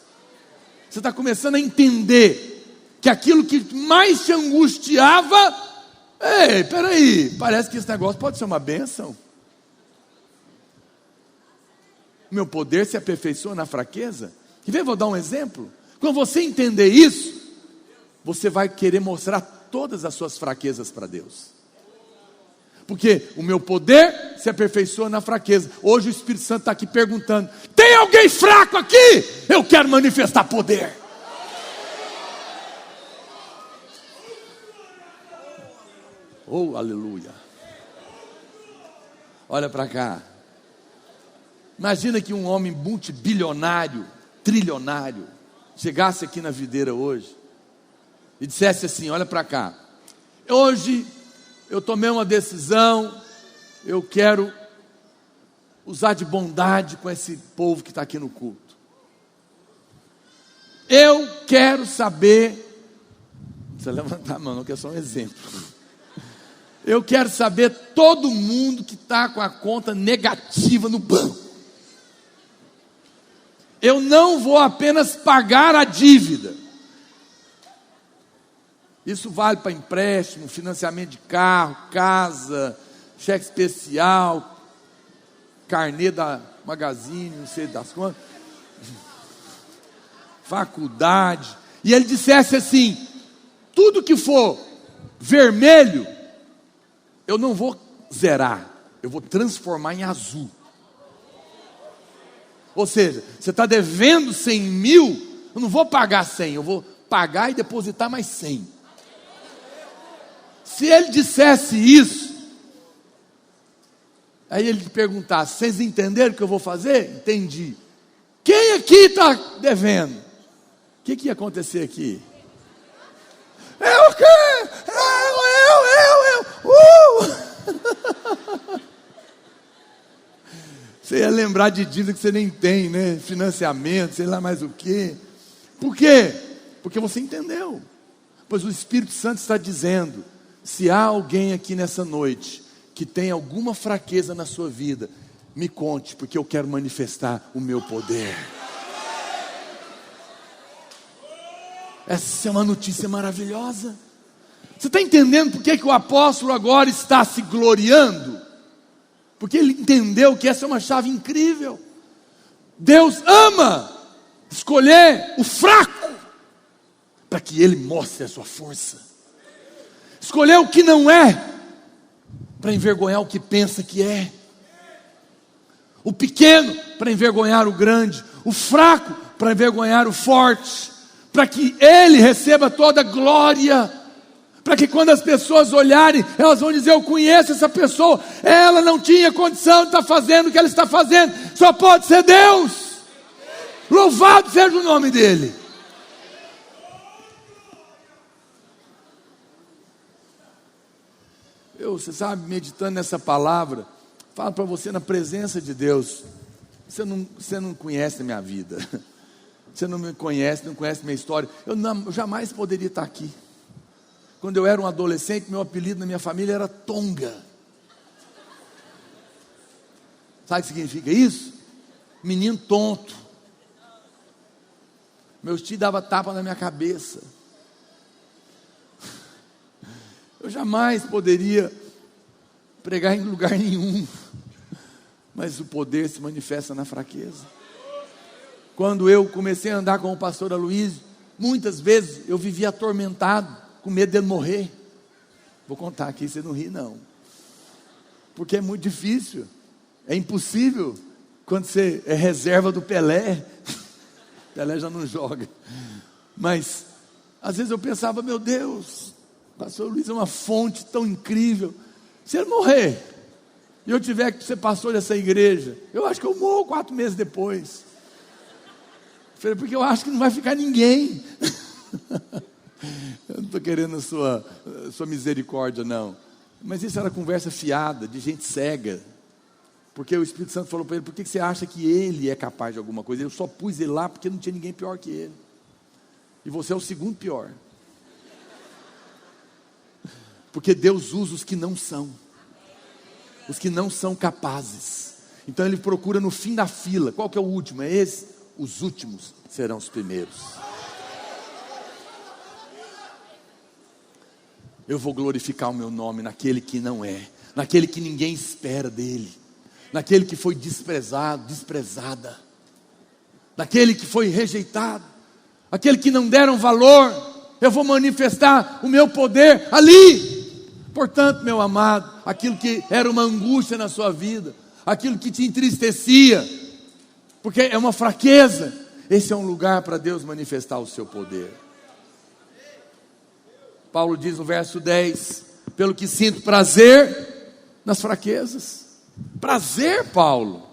Speaker 1: Você está começando a entender que aquilo que mais te angustiava, ei, peraí, parece que esse negócio pode ser uma bênção. Meu poder se aperfeiçoa na fraqueza. E vem, vou dar um exemplo. Quando você entender isso, você vai querer mostrar todas as suas fraquezas para Deus. Porque o meu poder se aperfeiçoa na fraqueza. Hoje o Espírito Santo está aqui perguntando: tem alguém fraco aqui? Eu quero manifestar poder. Oh, aleluia. Olha para cá. Imagina que um homem multibilionário, trilionário, chegasse aqui na videira hoje e dissesse assim: olha para cá, hoje eu tomei uma decisão, eu quero usar de bondade com esse povo que está aqui no culto. Eu quero saber, não precisa levantar a mão não, que é só um exemplo. Eu quero saber todo mundo que está com a conta negativa no banco. Eu não vou apenas pagar a dívida. Isso vale para empréstimo, financiamento de carro, casa, cheque especial, carnê da Magazine, não sei das quantas, faculdade. E ele dissesse assim: tudo que for vermelho, eu não vou zerar, eu vou transformar em azul. Ou seja, você está devendo 100 mil, eu não vou pagar 100, eu vou pagar e depositar mais 100. Se ele dissesse isso, aí ele perguntasse: vocês entenderam o que eu vou fazer? Entendi. Quem aqui está devendo? O que ia acontecer aqui? Eu quê? Você ia lembrar de dívida que você nem tem, né? Financiamento, sei lá mais o quê. Por quê? Porque você entendeu. Pois o Espírito Santo está dizendo: se há alguém aqui nessa noite que tem alguma fraqueza na sua vida, me conte, porque eu quero manifestar o meu poder. Essa é uma notícia maravilhosa. Você está entendendo por que o apóstolo agora está se gloriando? Porque ele entendeu que essa é uma chave incrível. Deus ama escolher o fraco para que ele mostre a sua força. Escolher o que não é para envergonhar o que pensa que é. O pequeno para envergonhar o grande. O fraco para envergonhar o forte. Para que ele receba toda a glória. Para que quando as pessoas olharem, elas vão dizer: eu conheço essa pessoa, ela não tinha condição de estar fazendo o que ela está fazendo, só pode ser Deus. Louvado seja o nome dele. Você sabe, meditando nessa palavra, falo para você na presença de Deus. Você não conhece a minha vida, você não me conhece, não conhece a minha história. Eu jamais poderia estar aqui. Quando eu era um adolescente, meu apelido na minha família era Tonga. Sabe o que significa isso? Menino tonto. Meus tios davam tapa na minha cabeça. Eu jamais poderia pregar em lugar nenhum. Mas o poder se manifesta na fraqueza. Quando eu comecei a andar com o pastor Aloysio, muitas vezes eu vivia atormentado, com medo dele morrer. Vou contar aqui, você não ri não. Porque é muito difícil. É impossível. Quando você é reserva do Pelé, Pelé já não joga. Mas, às vezes eu pensava: meu Deus, o pastor Luiz é uma fonte tão incrível. Se ele morrer, e eu tiver que ser pastor dessa igreja, eu acho que eu morro 4 meses depois. Porque eu acho que não vai ficar ninguém. Eu não estou querendo a sua misericórdia, não. Mas isso era conversa fiada, de gente cega. Porque o Espírito Santo falou para ele: por que você acha que ele é capaz de alguma coisa? Eu só pus ele lá porque não tinha ninguém pior que ele. E você é o segundo pior. Porque Deus usa os que não são. Os que não são capazes. Então ele procura no fim da fila. Qual que é o último? É esse? Os últimos serão os primeiros. Eu vou glorificar o meu nome naquele que não é, naquele que ninguém espera dele, naquele que foi desprezado, desprezada, naquele que foi rejeitado, aquele que não deram valor. Eu vou manifestar o meu poder ali. Portanto, meu amado, aquilo que era uma angústia na sua vida, aquilo que te entristecia, porque é uma fraqueza, esse é um lugar para Deus manifestar o seu poder. Paulo diz no verso 10: pelo que sinto prazer nas fraquezas. Prazer, Paulo.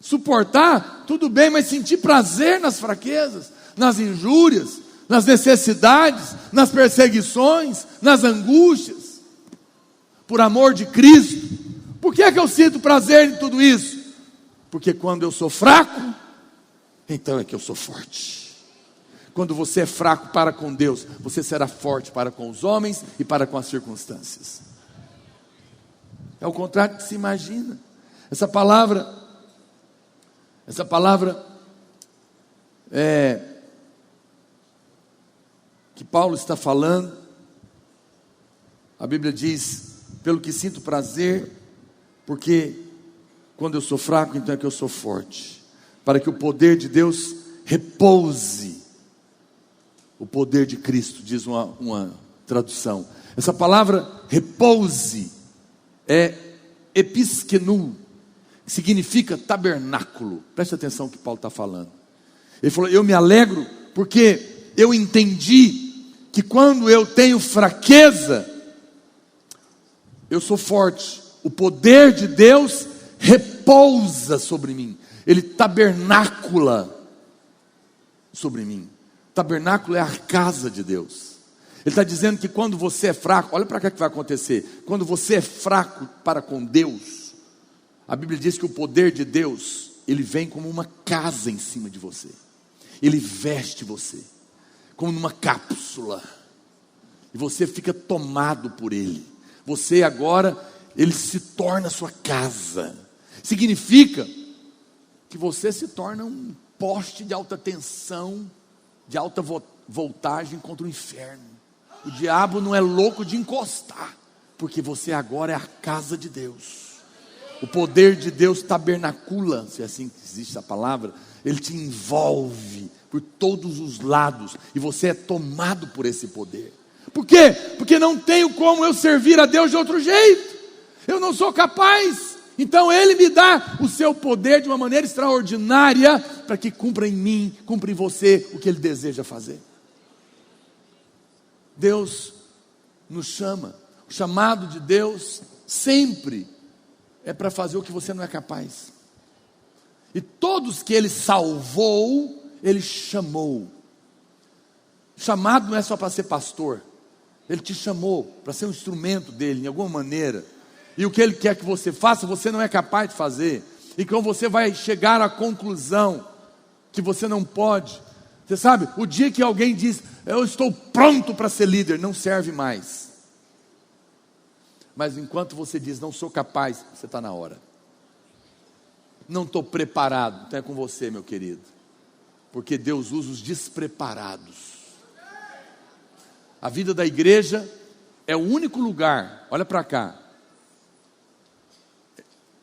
Speaker 1: Suportar, tudo bem, mas sentir prazer nas fraquezas, nas injúrias, nas necessidades, nas perseguições, nas angústias, por amor de Cristo. Por que é que eu sinto prazer em tudo isso? Porque quando eu sou fraco, então é que eu sou forte. Quando você é fraco para com Deus, você será forte para com os homens e para com as circunstâncias. É o contrário que se imagina. Essa palavra que Paulo está falando, a Bíblia diz: pelo que sinto prazer, porque quando eu sou fraco, então é que eu sou forte, para que o poder de Deus repouse. O poder de Cristo, diz uma tradução. Essa palavra repouse é episkenu, que significa tabernáculo. Preste atenção no que Paulo está falando. Ele falou: eu me alegro porque eu entendi que quando eu tenho fraqueza, eu sou forte. O poder de Deus repousa sobre mim. Ele tabernácula sobre mim. Tabernáculo é a casa de Deus. Ele está dizendo que quando você é fraco, olha para cá que vai acontecer. Quando você é fraco para com Deus, a Bíblia diz que o poder de Deus, ele vem como uma casa em cima de você. Ele veste você, como numa cápsula. E você fica tomado por ele. Você agora, ele se torna a sua casa. Significa que você se torna um poste de alta tensão, de alta voltagem contra o inferno. O diabo não é louco de encostar, porque você agora é a casa de Deus. O poder de Deus tabernacula, se é assim que existe a palavra, ele te envolve por todos os lados, e você é tomado por esse poder. Por quê? Porque não tenho como eu servir a Deus de outro jeito, eu não sou capaz. Então Ele me dá o seu poder de uma maneira extraordinária, para que cumpra em mim, cumpra em você o que Ele deseja fazer. Deus nos chama, o chamado de Deus sempre é para fazer o que você não é capaz. E todos que Ele salvou, Ele chamou. O chamado não é só para ser pastor, Ele te chamou para ser um instrumento dEle, de alguma maneira. E o que Ele quer que você faça, você não é capaz de fazer. E quando você vai chegar à conclusão que você não pode, você sabe, o dia que alguém diz, eu estou pronto para ser líder, não serve mais. Mas enquanto você diz, não sou capaz, você está na hora. Não estou preparado, então é com você, meu querido. Porque Deus usa os despreparados. A vida da igreja é o único lugar, olha para cá.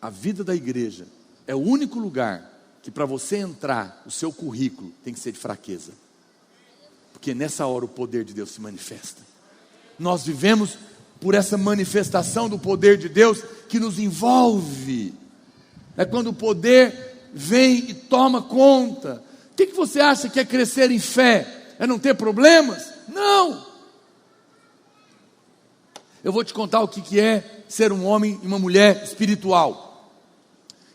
Speaker 1: A vida da igreja é o único lugar que para você entrar, o seu currículo tem que ser de fraqueza. Porque nessa hora o poder de Deus se manifesta. Nós vivemos por essa manifestação do poder de Deus que nos envolve. É quando o poder vem e toma conta. O que você acha que é crescer em fé? É não ter problemas? Não! Eu vou te contar o que é ser um homem e uma mulher espiritual,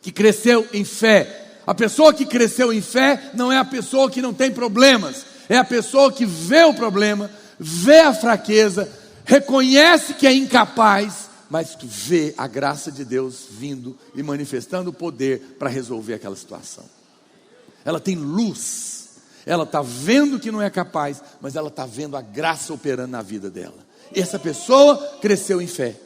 Speaker 1: que cresceu em fé. A pessoa que cresceu em fé não é a pessoa que não tem problemas, é a pessoa que vê o problema, vê a fraqueza, reconhece que é incapaz, mas que vê a graça de Deus vindo e manifestando o poder para resolver aquela situação. Ela tem luz, ela está vendo que não é capaz, mas ela está vendo a graça operando na vida dela. Essa pessoa cresceu em fé.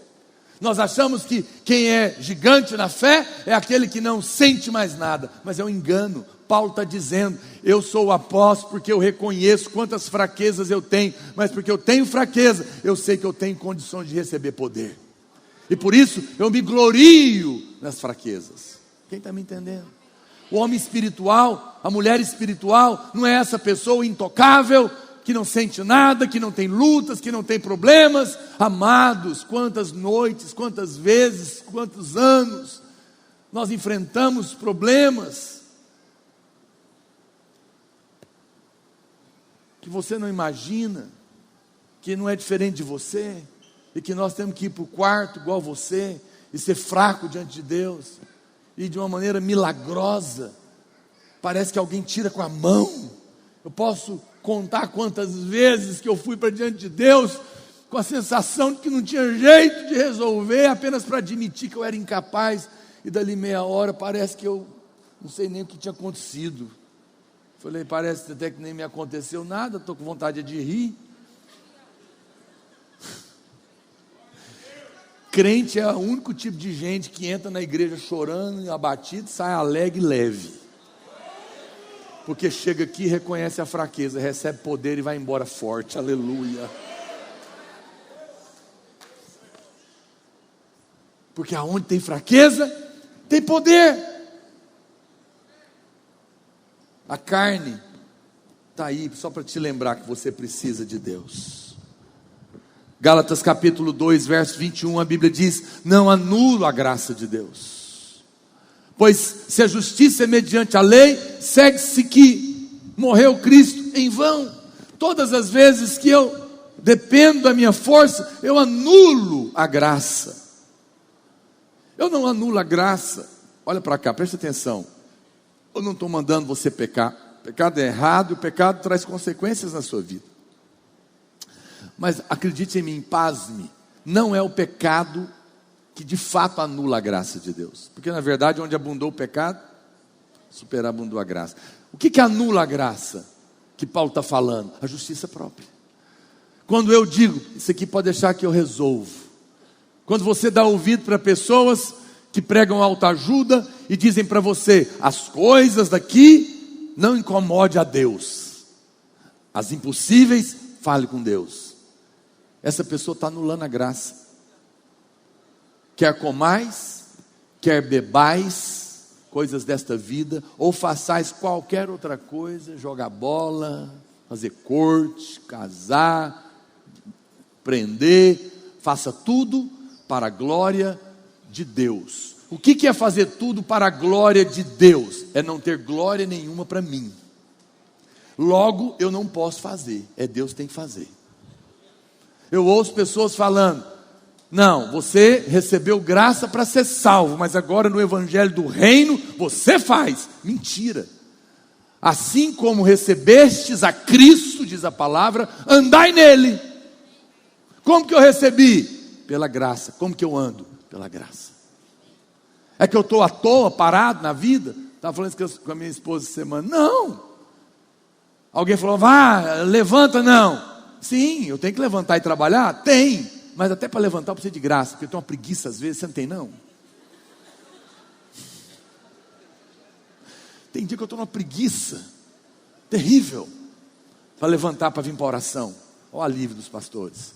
Speaker 1: Nós achamos que quem é gigante na fé é aquele que não sente mais nada, mas é um engano. Paulo está dizendo, eu sou o apóstolo porque eu reconheço quantas fraquezas eu tenho, mas porque eu tenho fraqueza, eu sei que eu tenho condições de receber poder, e por isso eu me glorio nas fraquezas. Quem está me entendendo? O homem espiritual, a mulher espiritual, não é essa pessoa intocável, que não sente nada, que não tem lutas, que não tem problemas. Amados, quantas noites, quantas vezes, quantos anos nós enfrentamos problemas que você não imagina, que não é diferente de você, e que nós temos que ir para o quarto igual você, e ser fraco diante de Deus, e de uma maneira milagrosa, parece que alguém tira com a mão. Eu posso contar quantas vezes que eu fui para diante de Deus com a sensação de que não tinha jeito de resolver, apenas para admitir que eu era incapaz, e dali meia hora parece que eu não sei nem o que tinha acontecido. Falei, parece até que nem me aconteceu nada, estou com vontade de rir. Crente é o único tipo de gente que entra na igreja chorando e abatido, sai alegre e leve. Porque chega aqui, reconhece a fraqueza, recebe poder e vai embora forte, aleluia. Porque aonde tem fraqueza, tem poder. A carne está aí só para te lembrar que você precisa de Deus. Gálatas capítulo 2, verso 21, a Bíblia diz, não anulo a graça de Deus. Pois se a justiça é mediante a lei, segue-se que morreu Cristo em vão. Todas as vezes que eu dependo da minha força, eu anulo a graça. Eu não anulo a graça. Olha para cá, preste atenção. Eu não estou mandando você pecar. O pecado é errado, e o pecado traz consequências na sua vida. Mas acredite em mim, pasme, não é o pecado que de fato anula a graça de Deus. Porque na verdade, onde abundou o pecado, superabundou a graça. O que anula a graça que Paulo está falando? A justiça própria. Quando eu digo, isso aqui pode deixar que eu resolvo. Quando você dá ouvido para pessoas que pregam autoajuda e dizem para você, as coisas daqui não incomode a Deus. as impossíveis, fale com Deus. Essa pessoa está anulando a graça. Quer comais, quer bebais, coisas desta vida, ou façais qualquer outra coisa, jogar bola, fazer corte, casar, prender, faça tudo para a glória de Deus. O que é fazer tudo para a glória de Deus? É não ter glória nenhuma para mim. Logo, eu não posso fazer, é Deus que tem que fazer. Eu ouço pessoas falando: não, você recebeu graça para ser salvo, mas agora no evangelho do reino, você faz. Mentira. Assim como recebestes a Cristo, diz a palavra, andai nele. Como que eu recebi? Pela graça. Como que eu ando? Pela graça. É que eu estou à toa, parado na vida? Estava falando isso com a minha esposa essa semana. Não. Alguém falou: vá, levanta. Não. Sim, eu tenho que levantar e trabalhar? Tem. Mas até para levantar eu preciso de graça, porque eu tenho uma preguiça às vezes. Você não tem, não? Tem dia que eu estou numa preguiça terrível para levantar, para vir para a oração. Olha o alívio dos pastores.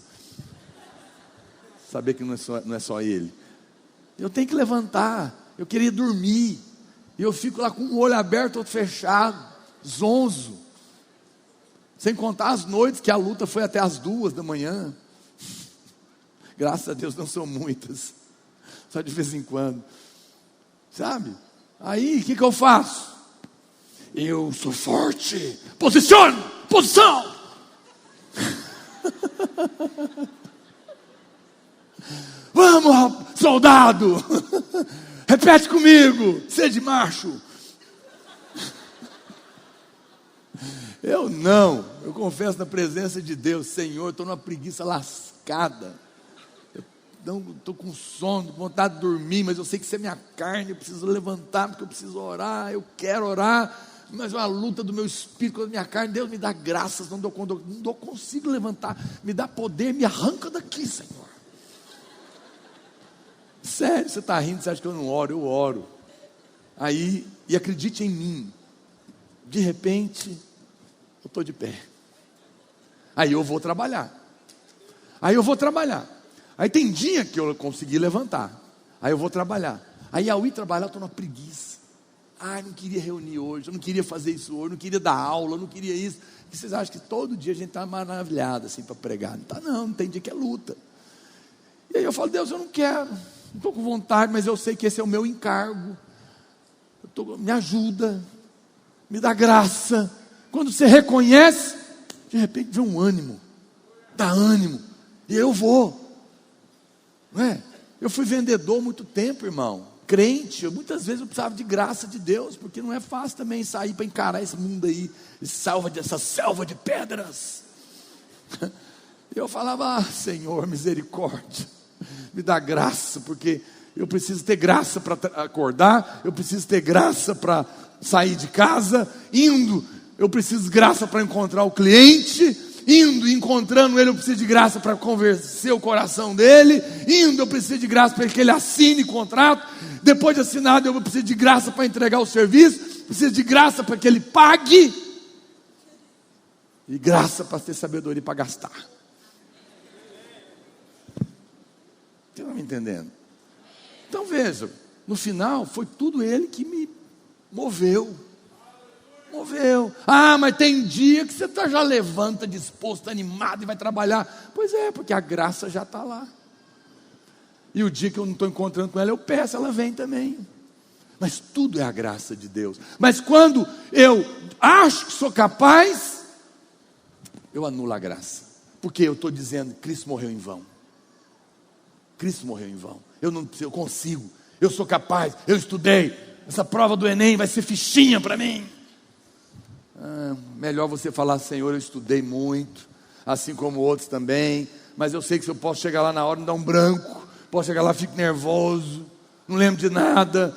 Speaker 1: Saber que não é só ele. Eu tenho que levantar. Eu queria dormir. E eu fico lá com o olho aberto, outro fechado, zonzo. Sem contar as noites que a luta foi até as 2 da manhã. Graças a Deus não são muitas. Só de vez em quando. Sabe? Aí, o que eu faço? Eu sou forte. Posicione! Posição! Vamos, soldado! Repete comigo. Seja macho. Eu confesso na presença de Deus: Senhor, estou numa preguiça lascada. Estou com sono, com vontade de dormir, mas eu sei que isso é minha carne, eu preciso levantar, porque eu preciso orar, eu quero orar, mas é uma luta do meu espírito com a minha carne. Deus me dá graças, não consigo levantar, me dá poder, me arranca daqui, Senhor. Sério, você está rindo, você acha que eu não oro? Eu oro. Aí, e acredite em mim, de repente, eu estou de pé. Aí eu vou trabalhar. Aí tem dia que eu consegui levantar. Aí eu vou trabalhar. Aí ao ir trabalhar eu estou numa preguiça. Não queria reunir hoje, eu não queria fazer isso hoje, eu não queria dar aula, eu não queria isso. E vocês acham que todo dia a gente está maravilhado assim para pregar? Não está, não tem dia que é luta. E aí eu falo: Deus, eu não quero, não estou com vontade, mas eu sei que esse é o meu encargo. Me ajuda, me dá graça. Quando você reconhece, de repente vem um ânimo, dá ânimo, e eu vou. Não é? Eu fui vendedor muito tempo, irmão, crente. Muitas vezes eu precisava de graça de Deus, porque não é fácil também sair para encarar esse mundo aí, essa selva de pedras. Eu falava: Senhor, misericórdia, me dá graça, porque eu preciso ter graça para acordar, eu preciso ter graça para sair de casa, eu preciso de graça para encontrar o cliente, encontrando ele, eu preciso de graça para convencer o coração dele, eu preciso de graça para que ele assine contrato, depois de assinado eu preciso de graça para entregar o serviço, preciso de graça para que ele pague, e graça para ter sabedoria para gastar. Você está me entendendo? Então veja, no final foi tudo ele que me moveu. Mas tem dia que você já levanta disposto, animado e vai trabalhar. Pois é, porque a graça já está lá. E o dia que eu não estou encontrando com ela, eu peço, ela vem também. Mas tudo é a graça de Deus. Mas quando eu acho que sou capaz, eu anulo a graça. Porque eu estou dizendo: Cristo morreu em vão. Cristo morreu em vão. Eu consigo, eu sou capaz, eu estudei. Essa prova do Enem vai ser fichinha para mim. Melhor você falar: Senhor, eu estudei muito, assim como outros também, mas eu sei que se eu posso chegar lá na hora, me dá um branco, posso chegar lá, fico nervoso, não lembro de nada.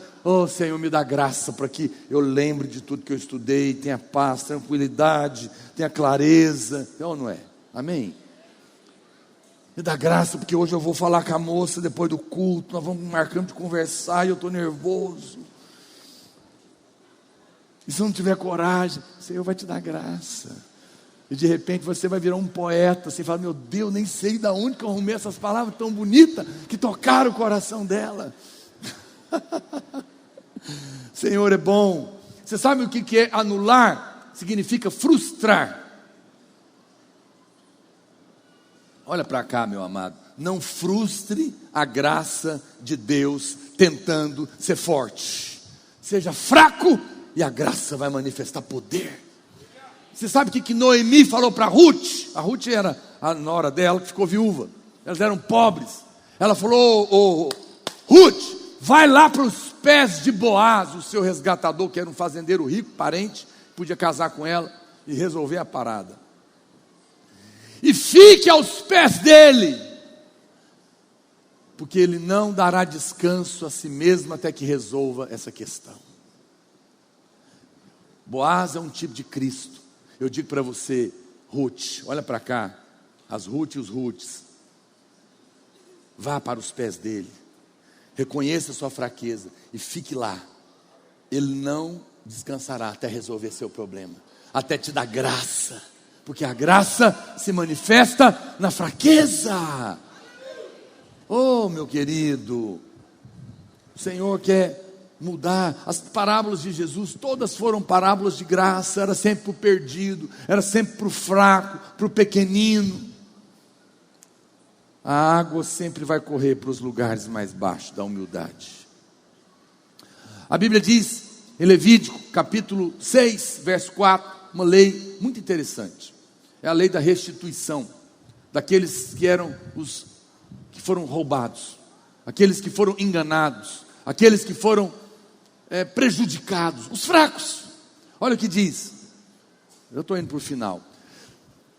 Speaker 1: Senhor, me dá graça para que eu lembre de tudo que eu estudei, tenha paz, tranquilidade, tenha clareza. Ou não é? Amém? Me dá graça, porque hoje eu vou falar com a moça depois do culto, nós vamos marcando de conversar e eu estou nervoso. E se eu não tiver coragem, o Senhor vai te dar graça. E de repente você vai virar um poeta. Você fala, meu Deus, nem sei de onde que eu arrumei essas palavras tão bonitas que tocaram o coração dela. Senhor é bom. Você sabe o que é anular? Significa frustrar. Olha para cá, meu amado. Não frustre a graça de Deus tentando ser forte. Seja fraco e a graça vai manifestar poder. Você sabe o que Noemi falou para Ruth? A Ruth era a nora dela que ficou viúva. Elas eram pobres. Ela falou, Ruth, vai lá para os pés de Boaz, o seu resgatador, que era um fazendeiro rico, parente, podia casar com ela e resolver a parada. E fique aos pés dele, porque ele não dará descanso a si mesmo até que resolva essa questão. Boaz é um tipo de Cristo. Eu digo para você, Ruth, olha para cá, as Ruth e os Ruths, vá para os pés dele, reconheça a sua fraqueza e fique lá. Ele não descansará até resolver seu problema, até te dar graça, porque a graça se manifesta na fraqueza. Oh, meu querido, o Senhor quer mudar. As parábolas de Jesus, todas foram parábolas de graça. Era sempre para o perdido, era sempre para o fraco, para o pequenino. A água sempre vai correr para os lugares mais baixos da humildade. A Bíblia diz, em Levítico, capítulo 6, verso 4, uma lei muito interessante. É a lei da restituição daqueles que eram os que foram roubados, aqueles que foram enganados, aqueles que foram prejudicados, os fracos. Olha o que diz. Eu estou indo para o final.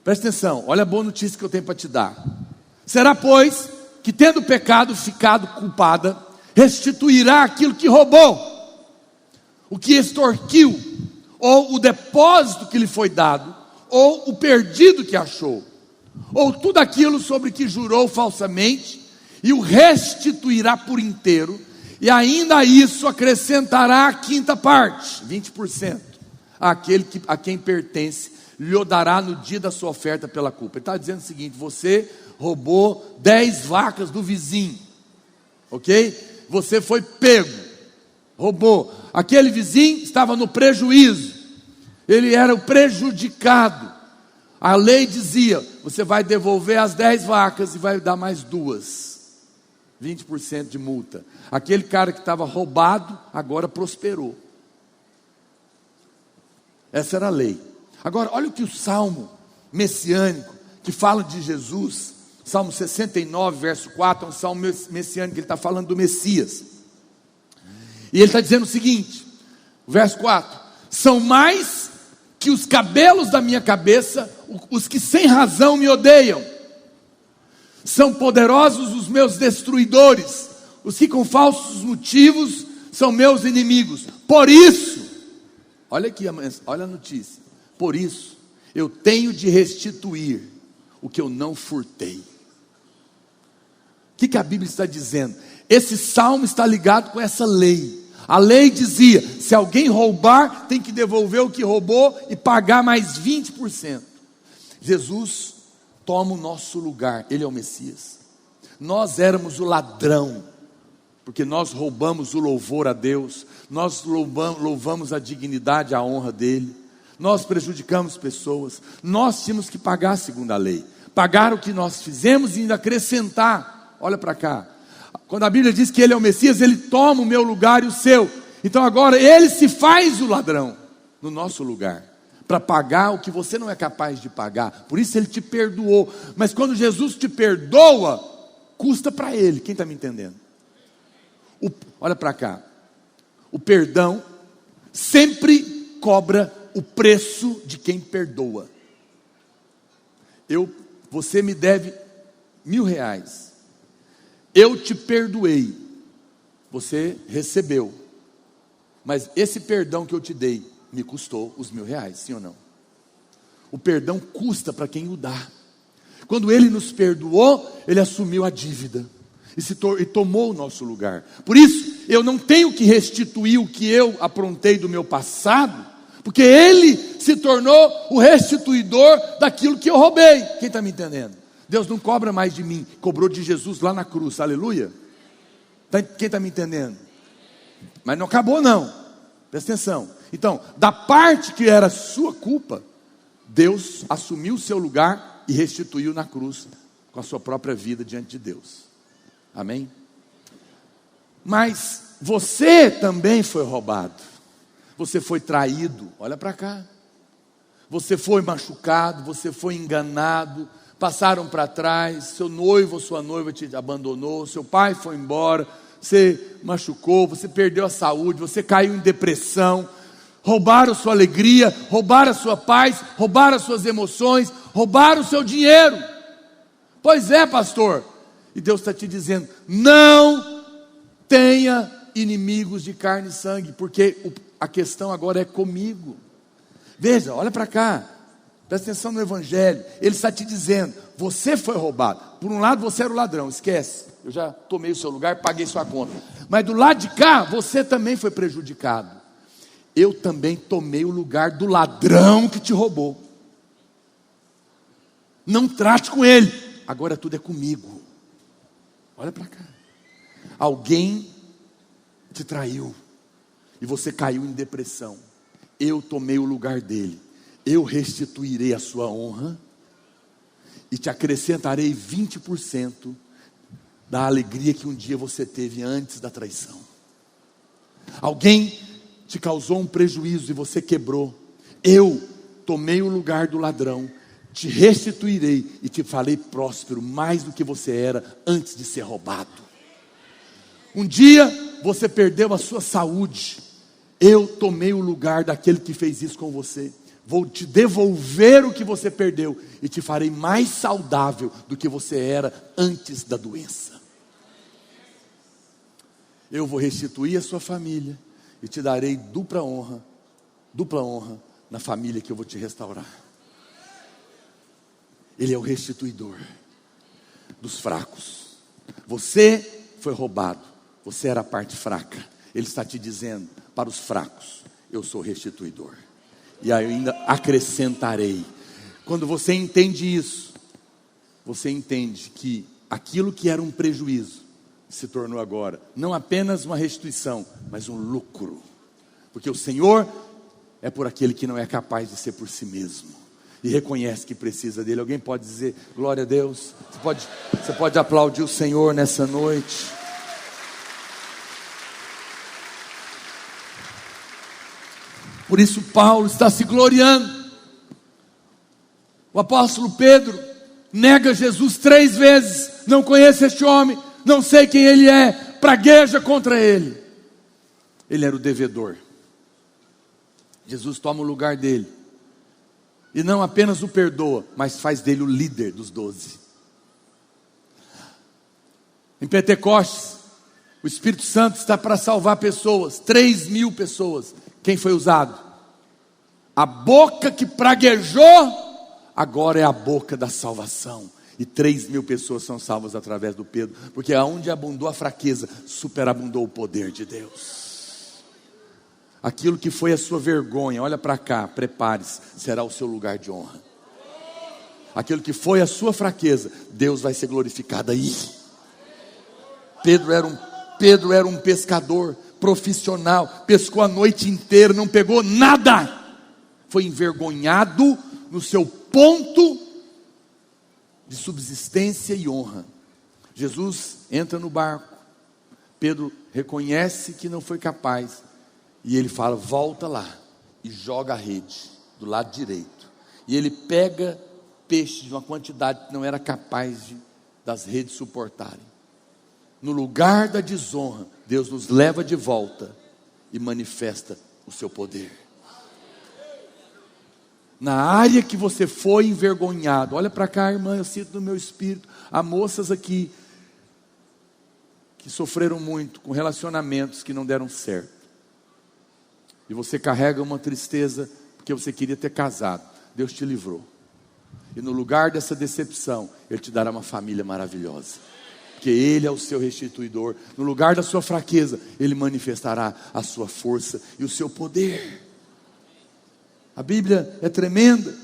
Speaker 1: Presta atenção, olha a boa notícia que eu tenho para te dar. Será, pois, que tendo pecado ficado culpada, restituirá aquilo que roubou, o que extorquiu, ou o depósito que lhe foi dado, ou o perdido que achou, ou tudo aquilo sobre que jurou falsamente, e o restituirá por inteiro, e ainda a isso acrescentará a quinta parte, 20%, aquele a quem pertence, lhe dará no dia da sua oferta pela culpa. Ele está dizendo o seguinte: você roubou 10 vacas do vizinho, ok? Você foi pego, roubou. Aquele vizinho estava no prejuízo, ele era o prejudicado. A lei dizia, você vai devolver as 10 vacas e vai dar mais 2, 20% de multa. Aquele cara que estava roubado, agora prosperou. Essa era a lei. Agora, olha o que o salmo messiânico, que fala de Jesus, Salmo 69, verso 4, é um salmo messiânico, ele está falando do Messias. E ele está dizendo o seguinte, verso 4, são mais que os cabelos da minha cabeça, os que sem razão me odeiam. São poderosos os meus destruidores, os que com falsos motivos são meus inimigos. Por isso, olha aqui, olha a notícia. Por isso, eu tenho de restituir o que eu não furtei. O que a Bíblia está dizendo? Esse salmo está ligado com essa lei. A lei dizia, se alguém roubar, tem que devolver o que roubou e pagar mais 20%. Jesus toma o nosso lugar, Ele é o Messias. Nós éramos o ladrão, porque nós roubamos o louvor a Deus, nós louvamos a dignidade, a honra dEle, nós prejudicamos pessoas, nós tínhamos que pagar segundo a lei, pagar o que nós fizemos e ainda acrescentar. Olha para cá, quando a Bíblia diz que Ele é o Messias, Ele toma o meu lugar e o seu, então agora Ele se faz o ladrão no nosso lugar, para pagar o que você não é capaz de pagar. Por isso Ele te perdoou. Mas quando Jesus te perdoa, custa para Ele. Quem está me entendendo? Olha para cá, o perdão sempre cobra o preço de quem perdoa. Você me deve R$1.000, eu te perdoei, você recebeu, mas esse perdão que eu te dei me custou os R$1.000, sim ou não? O perdão custa para quem o dá. Quando Ele nos perdoou, Ele assumiu a dívida e tomou o nosso lugar. Por isso, eu não tenho que restituir o que eu aprontei do meu passado, porque Ele se tornou o restituidor daquilo que eu roubei. Quem está me entendendo? Deus não cobra mais de mim, cobrou de Jesus lá na cruz, aleluia. Quem está me entendendo? Mas não acabou não, presta atenção. Então, da parte que era sua culpa, Deus assumiu o seu lugar e restituiu na cruz, com a sua própria vida diante de Deus. Amém? Mas você também foi roubado, você foi traído, olha para cá, você foi machucado, você foi enganado, passaram para trás, seu noivo ou sua noiva te abandonou, seu pai foi embora, você machucou, você perdeu a saúde, você caiu em depressão, roubaram sua alegria, roubaram a sua paz, roubaram as suas emoções, roubaram o seu dinheiro. Pois é, pastor, e Deus está te dizendo, não tenha inimigos de carne e sangue, porque a questão agora é comigo. Veja, olha para cá, presta atenção no evangelho, ele está te dizendo, você foi roubado. Por um lado você era o ladrão, esquece, eu já tomei o seu lugar, paguei sua conta. Mas do lado de cá, você também foi prejudicado. Eu também tomei o lugar do ladrão que te roubou. Não trate com ele, agora tudo é comigo. Olha para cá, alguém te traiu e você caiu em depressão. Eu tomei o lugar dele, eu restituirei a sua honra e te acrescentarei 20% da alegria que um dia você teve antes da traição. Alguém te causou um prejuízo e você quebrou, eu tomei o lugar do ladrão, te restituirei e te farei próspero mais do que você era antes de ser roubado. Um dia você perdeu a sua saúde, eu tomei o lugar daquele que fez isso com você. Vou te devolver o que você perdeu e te farei mais saudável do que você era antes da doença. Eu vou restituir a sua família e te darei dupla honra na família que eu vou te restaurar. Ele é o restituidor dos fracos. Você foi roubado, você era a parte fraca. Ele está te dizendo, para os fracos, eu sou restituidor. E ainda acrescentarei. Quando você entende isso, você entende que aquilo que era um prejuízo, se tornou agora, não apenas uma restituição, mas um lucro. Porque o Senhor é por aquele que não é capaz de ser por si mesmo. E reconhece que precisa dele. Alguém pode dizer, glória a Deus? Você pode aplaudir o Senhor nessa noite. Por isso Paulo está se gloriando. O apóstolo Pedro nega Jesus 3 vezes. Não conheço este homem, não sei quem ele é, pragueja contra ele. Ele era o devedor. Jesus toma o lugar dele. E não apenas o perdoa, mas faz dele o líder dos 12. Em Pentecostes, o Espírito Santo está para salvar pessoas, 3.000 pessoas. Quem foi usado? A boca que praguejou, agora é a boca da salvação. E 3.000 pessoas são salvas através do Pedro, porque aonde abundou a fraqueza, superabundou o poder de Deus. Aquilo que foi a sua vergonha, olha para cá, prepare-se, será o seu lugar de honra. Aquilo que foi a sua fraqueza, Deus vai ser glorificado aí. Pedro era um pescador profissional, pescou a noite inteira, não pegou nada, foi envergonhado no seu ponto de subsistência e honra. Jesus entra no barco, Pedro reconhece que não foi capaz, e ele fala, volta lá, e joga a rede do lado direito, e ele pega peixe de uma quantidade que não era capaz das redes suportarem. No lugar da desonra, Deus nos leva de volta e manifesta o seu poder. Na área que você foi envergonhado, olha para cá, irmã, eu sinto no meu espírito, há moças aqui que sofreram muito com relacionamentos que não deram certo. E você carrega uma tristeza porque você queria ter casado. Deus te livrou. E no lugar dessa decepção, Ele te dará uma família maravilhosa. Porque Ele é o seu restituidor. No lugar da sua fraqueza, Ele manifestará a sua força e o seu poder. A Bíblia é tremenda.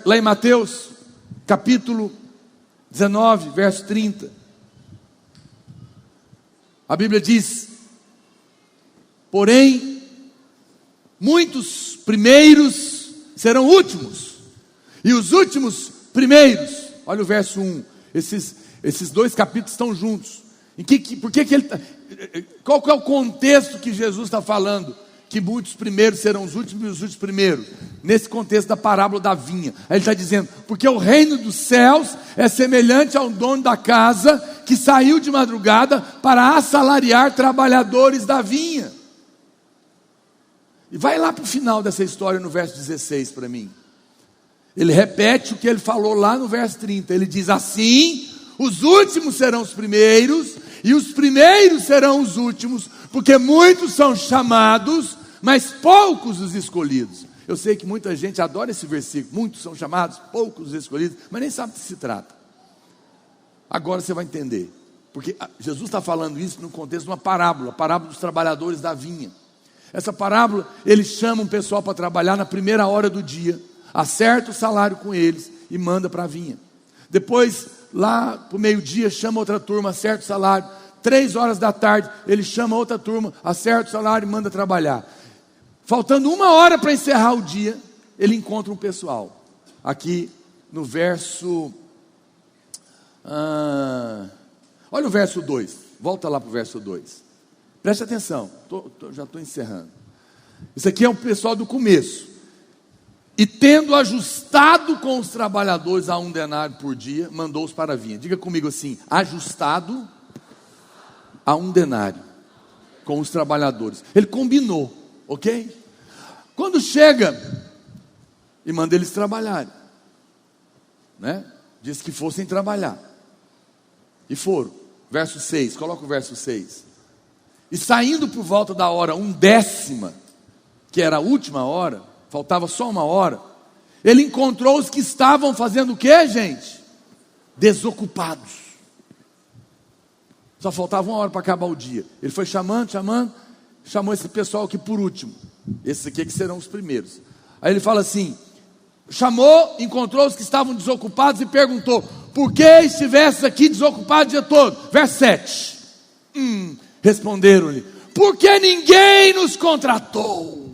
Speaker 1: Lá em Mateus, capítulo 19, verso 30. A Bíblia diz: porém, muitos primeiros serão últimos, e os últimos primeiros. Olha o verso 1. Esses dois capítulos estão juntos. Qual que é o contexto que Jesus está falando? Que muitos primeiros serão os últimos e os últimos primeiros. Nesse contexto da parábola da vinha. Aí ele está dizendo: porque o reino dos céus é semelhante ao dono da casa que saiu de madrugada para assalariar trabalhadores da vinha. E vai lá para o final dessa história no verso 16 para mim. Ele repete o que ele falou lá no verso 30. Ele diz assim: os últimos serão os primeiros, e os primeiros serão os últimos, porque muitos são chamados, mas poucos os escolhidos. Eu sei que muita gente adora esse versículo. Muitos são chamados, poucos os escolhidos, mas nem sabe do que se trata. Agora você vai entender, porque Jesus está falando isso no contexto de uma parábola, a parábola dos trabalhadores da vinha. Essa parábola, ele chama um pessoal para trabalhar na primeira hora do dia, acerta o salário com eles e manda para a vinha. Depois, lá para o meio-dia, chama outra turma, acerta o salário. 3 horas da tarde, ele chama outra turma, acerta o salário e manda trabalhar. Faltando 1 hora para encerrar o dia, ele encontra um pessoal. Aqui no verso... olha o verso 2. Volta lá para o verso 2. Preste atenção, já estou encerrando. Isso aqui é o pessoal do começo. E tendo ajustado com os trabalhadores a 1 denário por dia, mandou-os para a vinha. Diga comigo assim: ajustado a 1 denário com os trabalhadores. Ele combinou, ok? Quando chega e manda eles trabalharem, né? Diz que fossem trabalhar. E foram. Verso 6, coloca o verso 6. E saindo por volta da hora 1/10, que era a última hora, faltava só 1 hora, ele encontrou os que estavam fazendo o que, gente? Desocupados. Só faltava 1 hora para acabar o dia. Ele foi chamando, chamou esse pessoal aqui por último. Esses aqui que serão os primeiros. Aí ele fala assim: chamou, encontrou os que estavam desocupados e perguntou: por que estivesse aqui desocupado o dia todo? Verso 7. Responderam-lhe: porque ninguém nos contratou.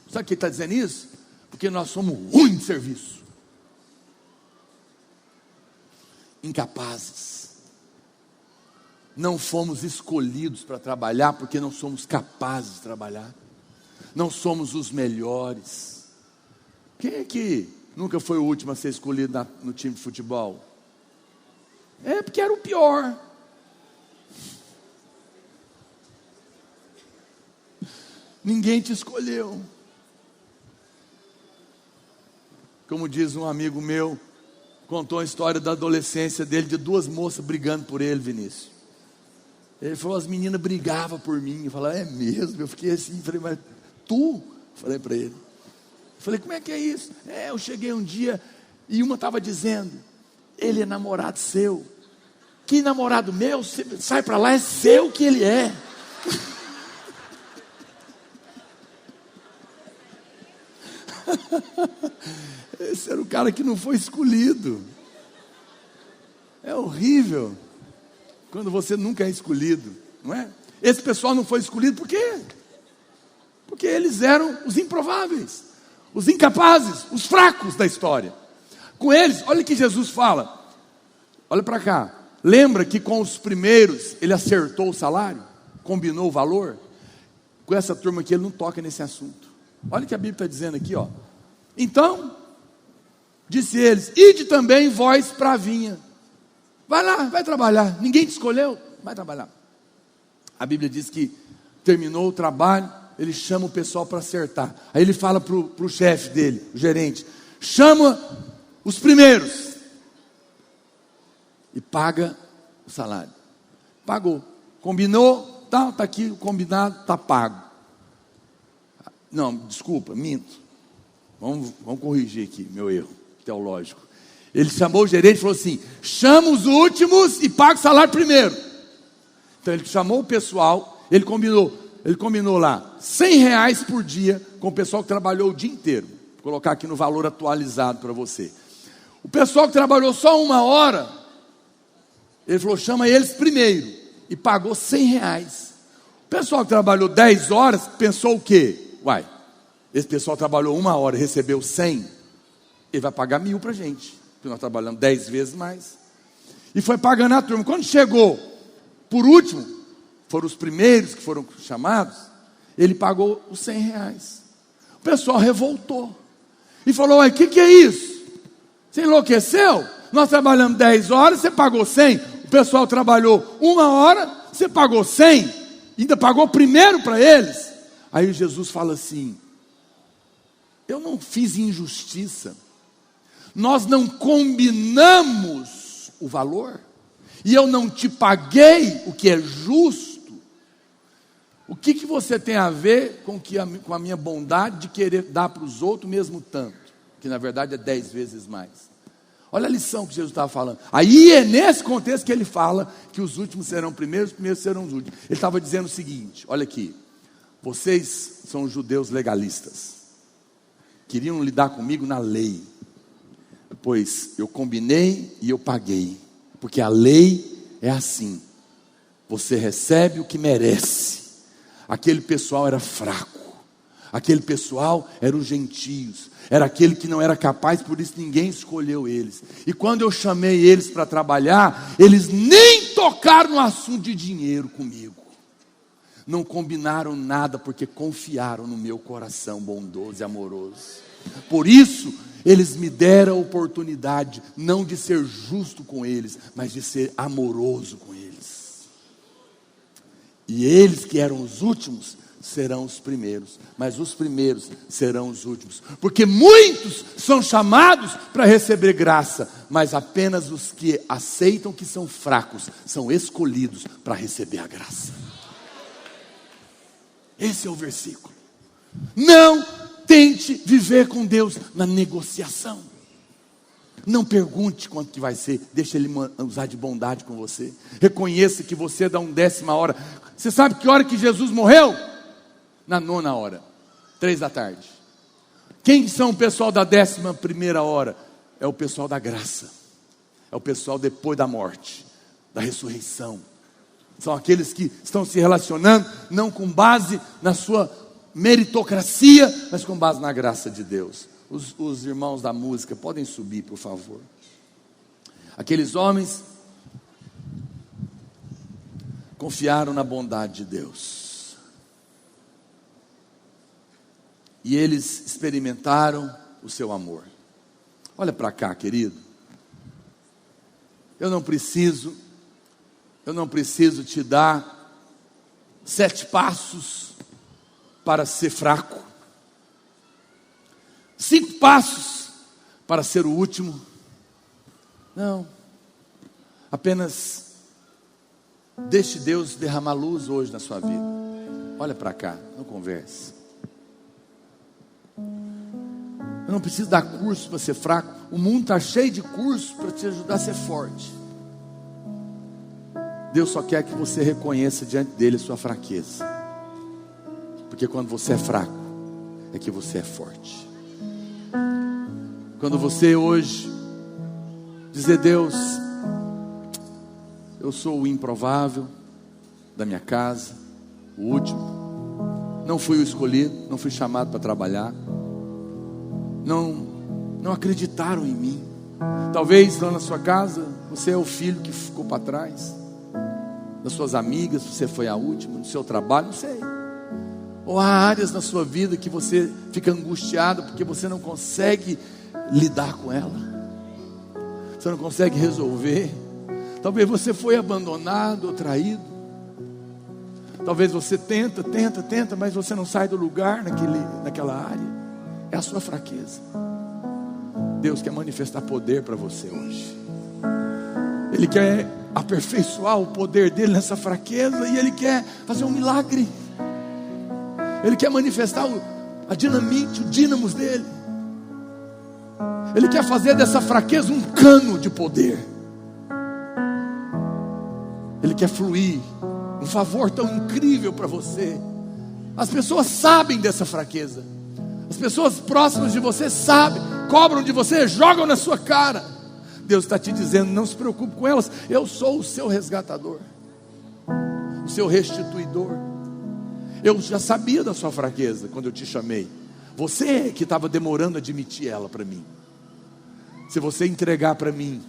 Speaker 1: Sabe o que ele está dizendo isso? Porque nós somos ruins de serviço, incapazes. Não fomos escolhidos para trabalhar porque não somos capazes de trabalhar. Não somos os melhores. Quem é que nunca foi o último a ser escolhido no time de futebol? É porque era o pior. Ninguém te escolheu. Como diz um amigo meu, contou a história da adolescência dele, de 2 moças brigando por ele, Vinícius. Ele falou: as meninas brigavam por mim. Eu falei: é mesmo? Eu fiquei assim, falei: mas tu? Falei para ele. Falei: como é que é isso? Eu cheguei um dia e uma estava dizendo: ele é namorado seu. Que namorado meu? Sai para lá, é seu que ele é. Esse era o cara que não foi escolhido. É horrível quando você nunca é escolhido, não é? Esse pessoal não foi escolhido por quê? Porque eles eram os improváveis, os incapazes, os fracos da história. Com eles, olha o que Jesus fala. Olha para cá. Lembra que com os primeiros ele acertou o salário? Combinou o valor? Com essa turma aqui ele não toca nesse assunto. Olha o que a Bíblia está dizendo aqui, ó. Então, disse eles: ide também vós para a vinha. Vai lá, vai trabalhar. Ninguém te escolheu, vai trabalhar. A Bíblia diz que terminou o trabalho, ele chama o pessoal para acertar. Aí ele fala para o chefe dele, o gerente: chama os primeiros e paga o salário. Pagou, combinou, tá aqui o combinado, está pago. Não, desculpa, minto. Vamos corrigir aqui meu erro teológico. Ele chamou o gerente e falou assim: chama os últimos e paga o salário primeiro. Então ele chamou o pessoal, ele combinou: ele combinou lá R$100 por dia com o pessoal que trabalhou o dia inteiro. Vou colocar aqui no valor atualizado para você. O pessoal que trabalhou só 1 hora, ele falou, chama eles primeiro, e pagou R$100. O pessoal que trabalhou 10 horas, pensou o quê? Uai, esse pessoal trabalhou 1 hora e recebeu 100, ele vai pagar 1.000 para a gente, porque nós trabalhamos 10 vezes mais. E foi pagando a turma. Quando chegou, por último, foram os primeiros que foram chamados, ele pagou os R$100. O pessoal revoltou e falou, uai, o que é isso? Você enlouqueceu? Nós trabalhamos 10 horas, você pagou 100. O pessoal trabalhou 1 hora, você pagou 100. Ainda pagou primeiro para eles. Aí Jesus fala assim, eu não fiz injustiça. Nós não combinamos o valor. E eu não te paguei o que é justo. O que você tem a ver com a minha bondade de querer dar para os outros mesmo tanto? Que na verdade é 10 vezes mais. Olha a lição que Jesus estava falando. Aí é nesse contexto que ele fala que os últimos serão primeiros, os primeiros serão os últimos. Ele estava dizendo o seguinte, olha aqui, vocês são judeus legalistas, queriam lidar comigo na lei, pois eu combinei e eu paguei, porque a lei é assim, você recebe o que merece. Aquele pessoal era fraco, aquele pessoal eram os gentios, era aquele que não era capaz, por isso ninguém escolheu eles. E quando eu chamei eles para trabalhar, eles nem tocaram no assunto de dinheiro comigo. Não combinaram nada, porque confiaram no meu coração bondoso e amoroso. Por isso, eles me deram a oportunidade, não de ser justo com eles, mas de ser amoroso com eles. E eles que eram os últimos, serão os primeiros, mas os primeiros serão os últimos, porque muitos são chamados para receber graça, mas apenas os que aceitam que são fracos, são escolhidos para receber a graça. Esse é o versículo. Não tente viver com Deus na negociação. Não pergunte quanto que vai ser, deixa Ele usar de bondade com você. Reconheça que você dá 1/10 hora. Você sabe que hora que Jesus morreu? Na 9ª hora, 3 da tarde. Quem são o pessoal da 11ª hora? É o pessoal da graça. É o pessoal depois da morte, da ressurreição. São aqueles que estão se relacionando, não com base na sua meritocracia, mas com base na graça de Deus. Os irmãos da música, podem subir, por favor. Aqueles homens confiaram na bondade de Deus. E eles experimentaram o seu amor. Olha para cá, querido. Eu não preciso te dar 7 passos para ser fraco. 5 passos para ser o último. Não. Apenas deixe Deus derramar luz hoje na sua vida. Olha para cá, não converse. Eu não preciso dar curso para ser fraco. O mundo está cheio de cursos para te ajudar a ser forte. Deus só quer que você reconheça diante dele a sua fraqueza. Porque quando você é fraco, é que você é forte. Quando você hoje dizer, Deus, eu sou o improvável da minha casa, o último, não fui o escolhido, não fui chamado para trabalhar, não acreditaram em mim. Talvez lá na sua casa você é o filho que ficou para trás, das suas amigas você foi a última, no seu trabalho, não sei. Ou há áreas na sua vida que você fica angustiado porque você não consegue lidar com ela, você não consegue resolver. Talvez você foi abandonado ou traído. Talvez você tenta, mas você não sai do lugar naquela área. É a sua fraqueza. Deus quer manifestar poder para você hoje. Ele quer aperfeiçoar o poder dele nessa fraqueza, e Ele quer fazer um milagre. Ele quer manifestar a dinamite, o dínamos dele. Ele quer fazer dessa fraqueza um cano de poder. Ele quer fluir um favor tão incrível para você, As pessoas sabem dessa fraqueza. As pessoas próximas de você sabem, cobram de você, jogam na sua cara. Deus está te dizendo: não se preocupe com elas, eu sou o seu resgatador, o seu restituidor. Eu já sabia da sua fraqueza quando eu te chamei. Você que estava demorando a admitir ela para mim. Se você entregar para mim,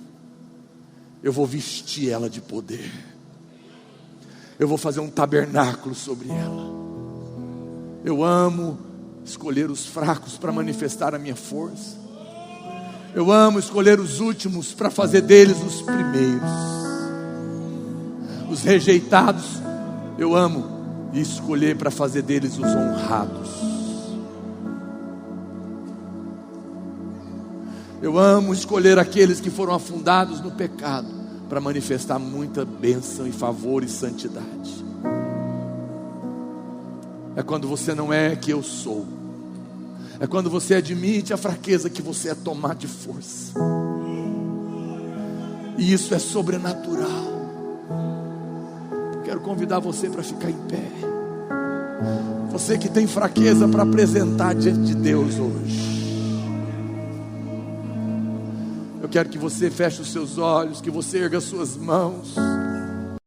Speaker 1: eu vou vestir ela de poder. Eu vou fazer um tabernáculo sobre ela. Eu amo escolher os fracos para manifestar a minha força. Eu amo escolher os últimos para fazer deles os primeiros. Os rejeitados, eu amo escolher para fazer deles os honrados. Eu amo escolher aqueles que foram afundados no pecado para manifestar muita bênção e favor e santidade. É quando você não é que eu sou. É quando você admite a fraqueza que você é tomar de força. E isso é sobrenatural. Quero convidar você para ficar em pé. Você que tem fraqueza para apresentar diante de Deus hoje. Eu quero que você feche os seus olhos, que você erga as suas mãos.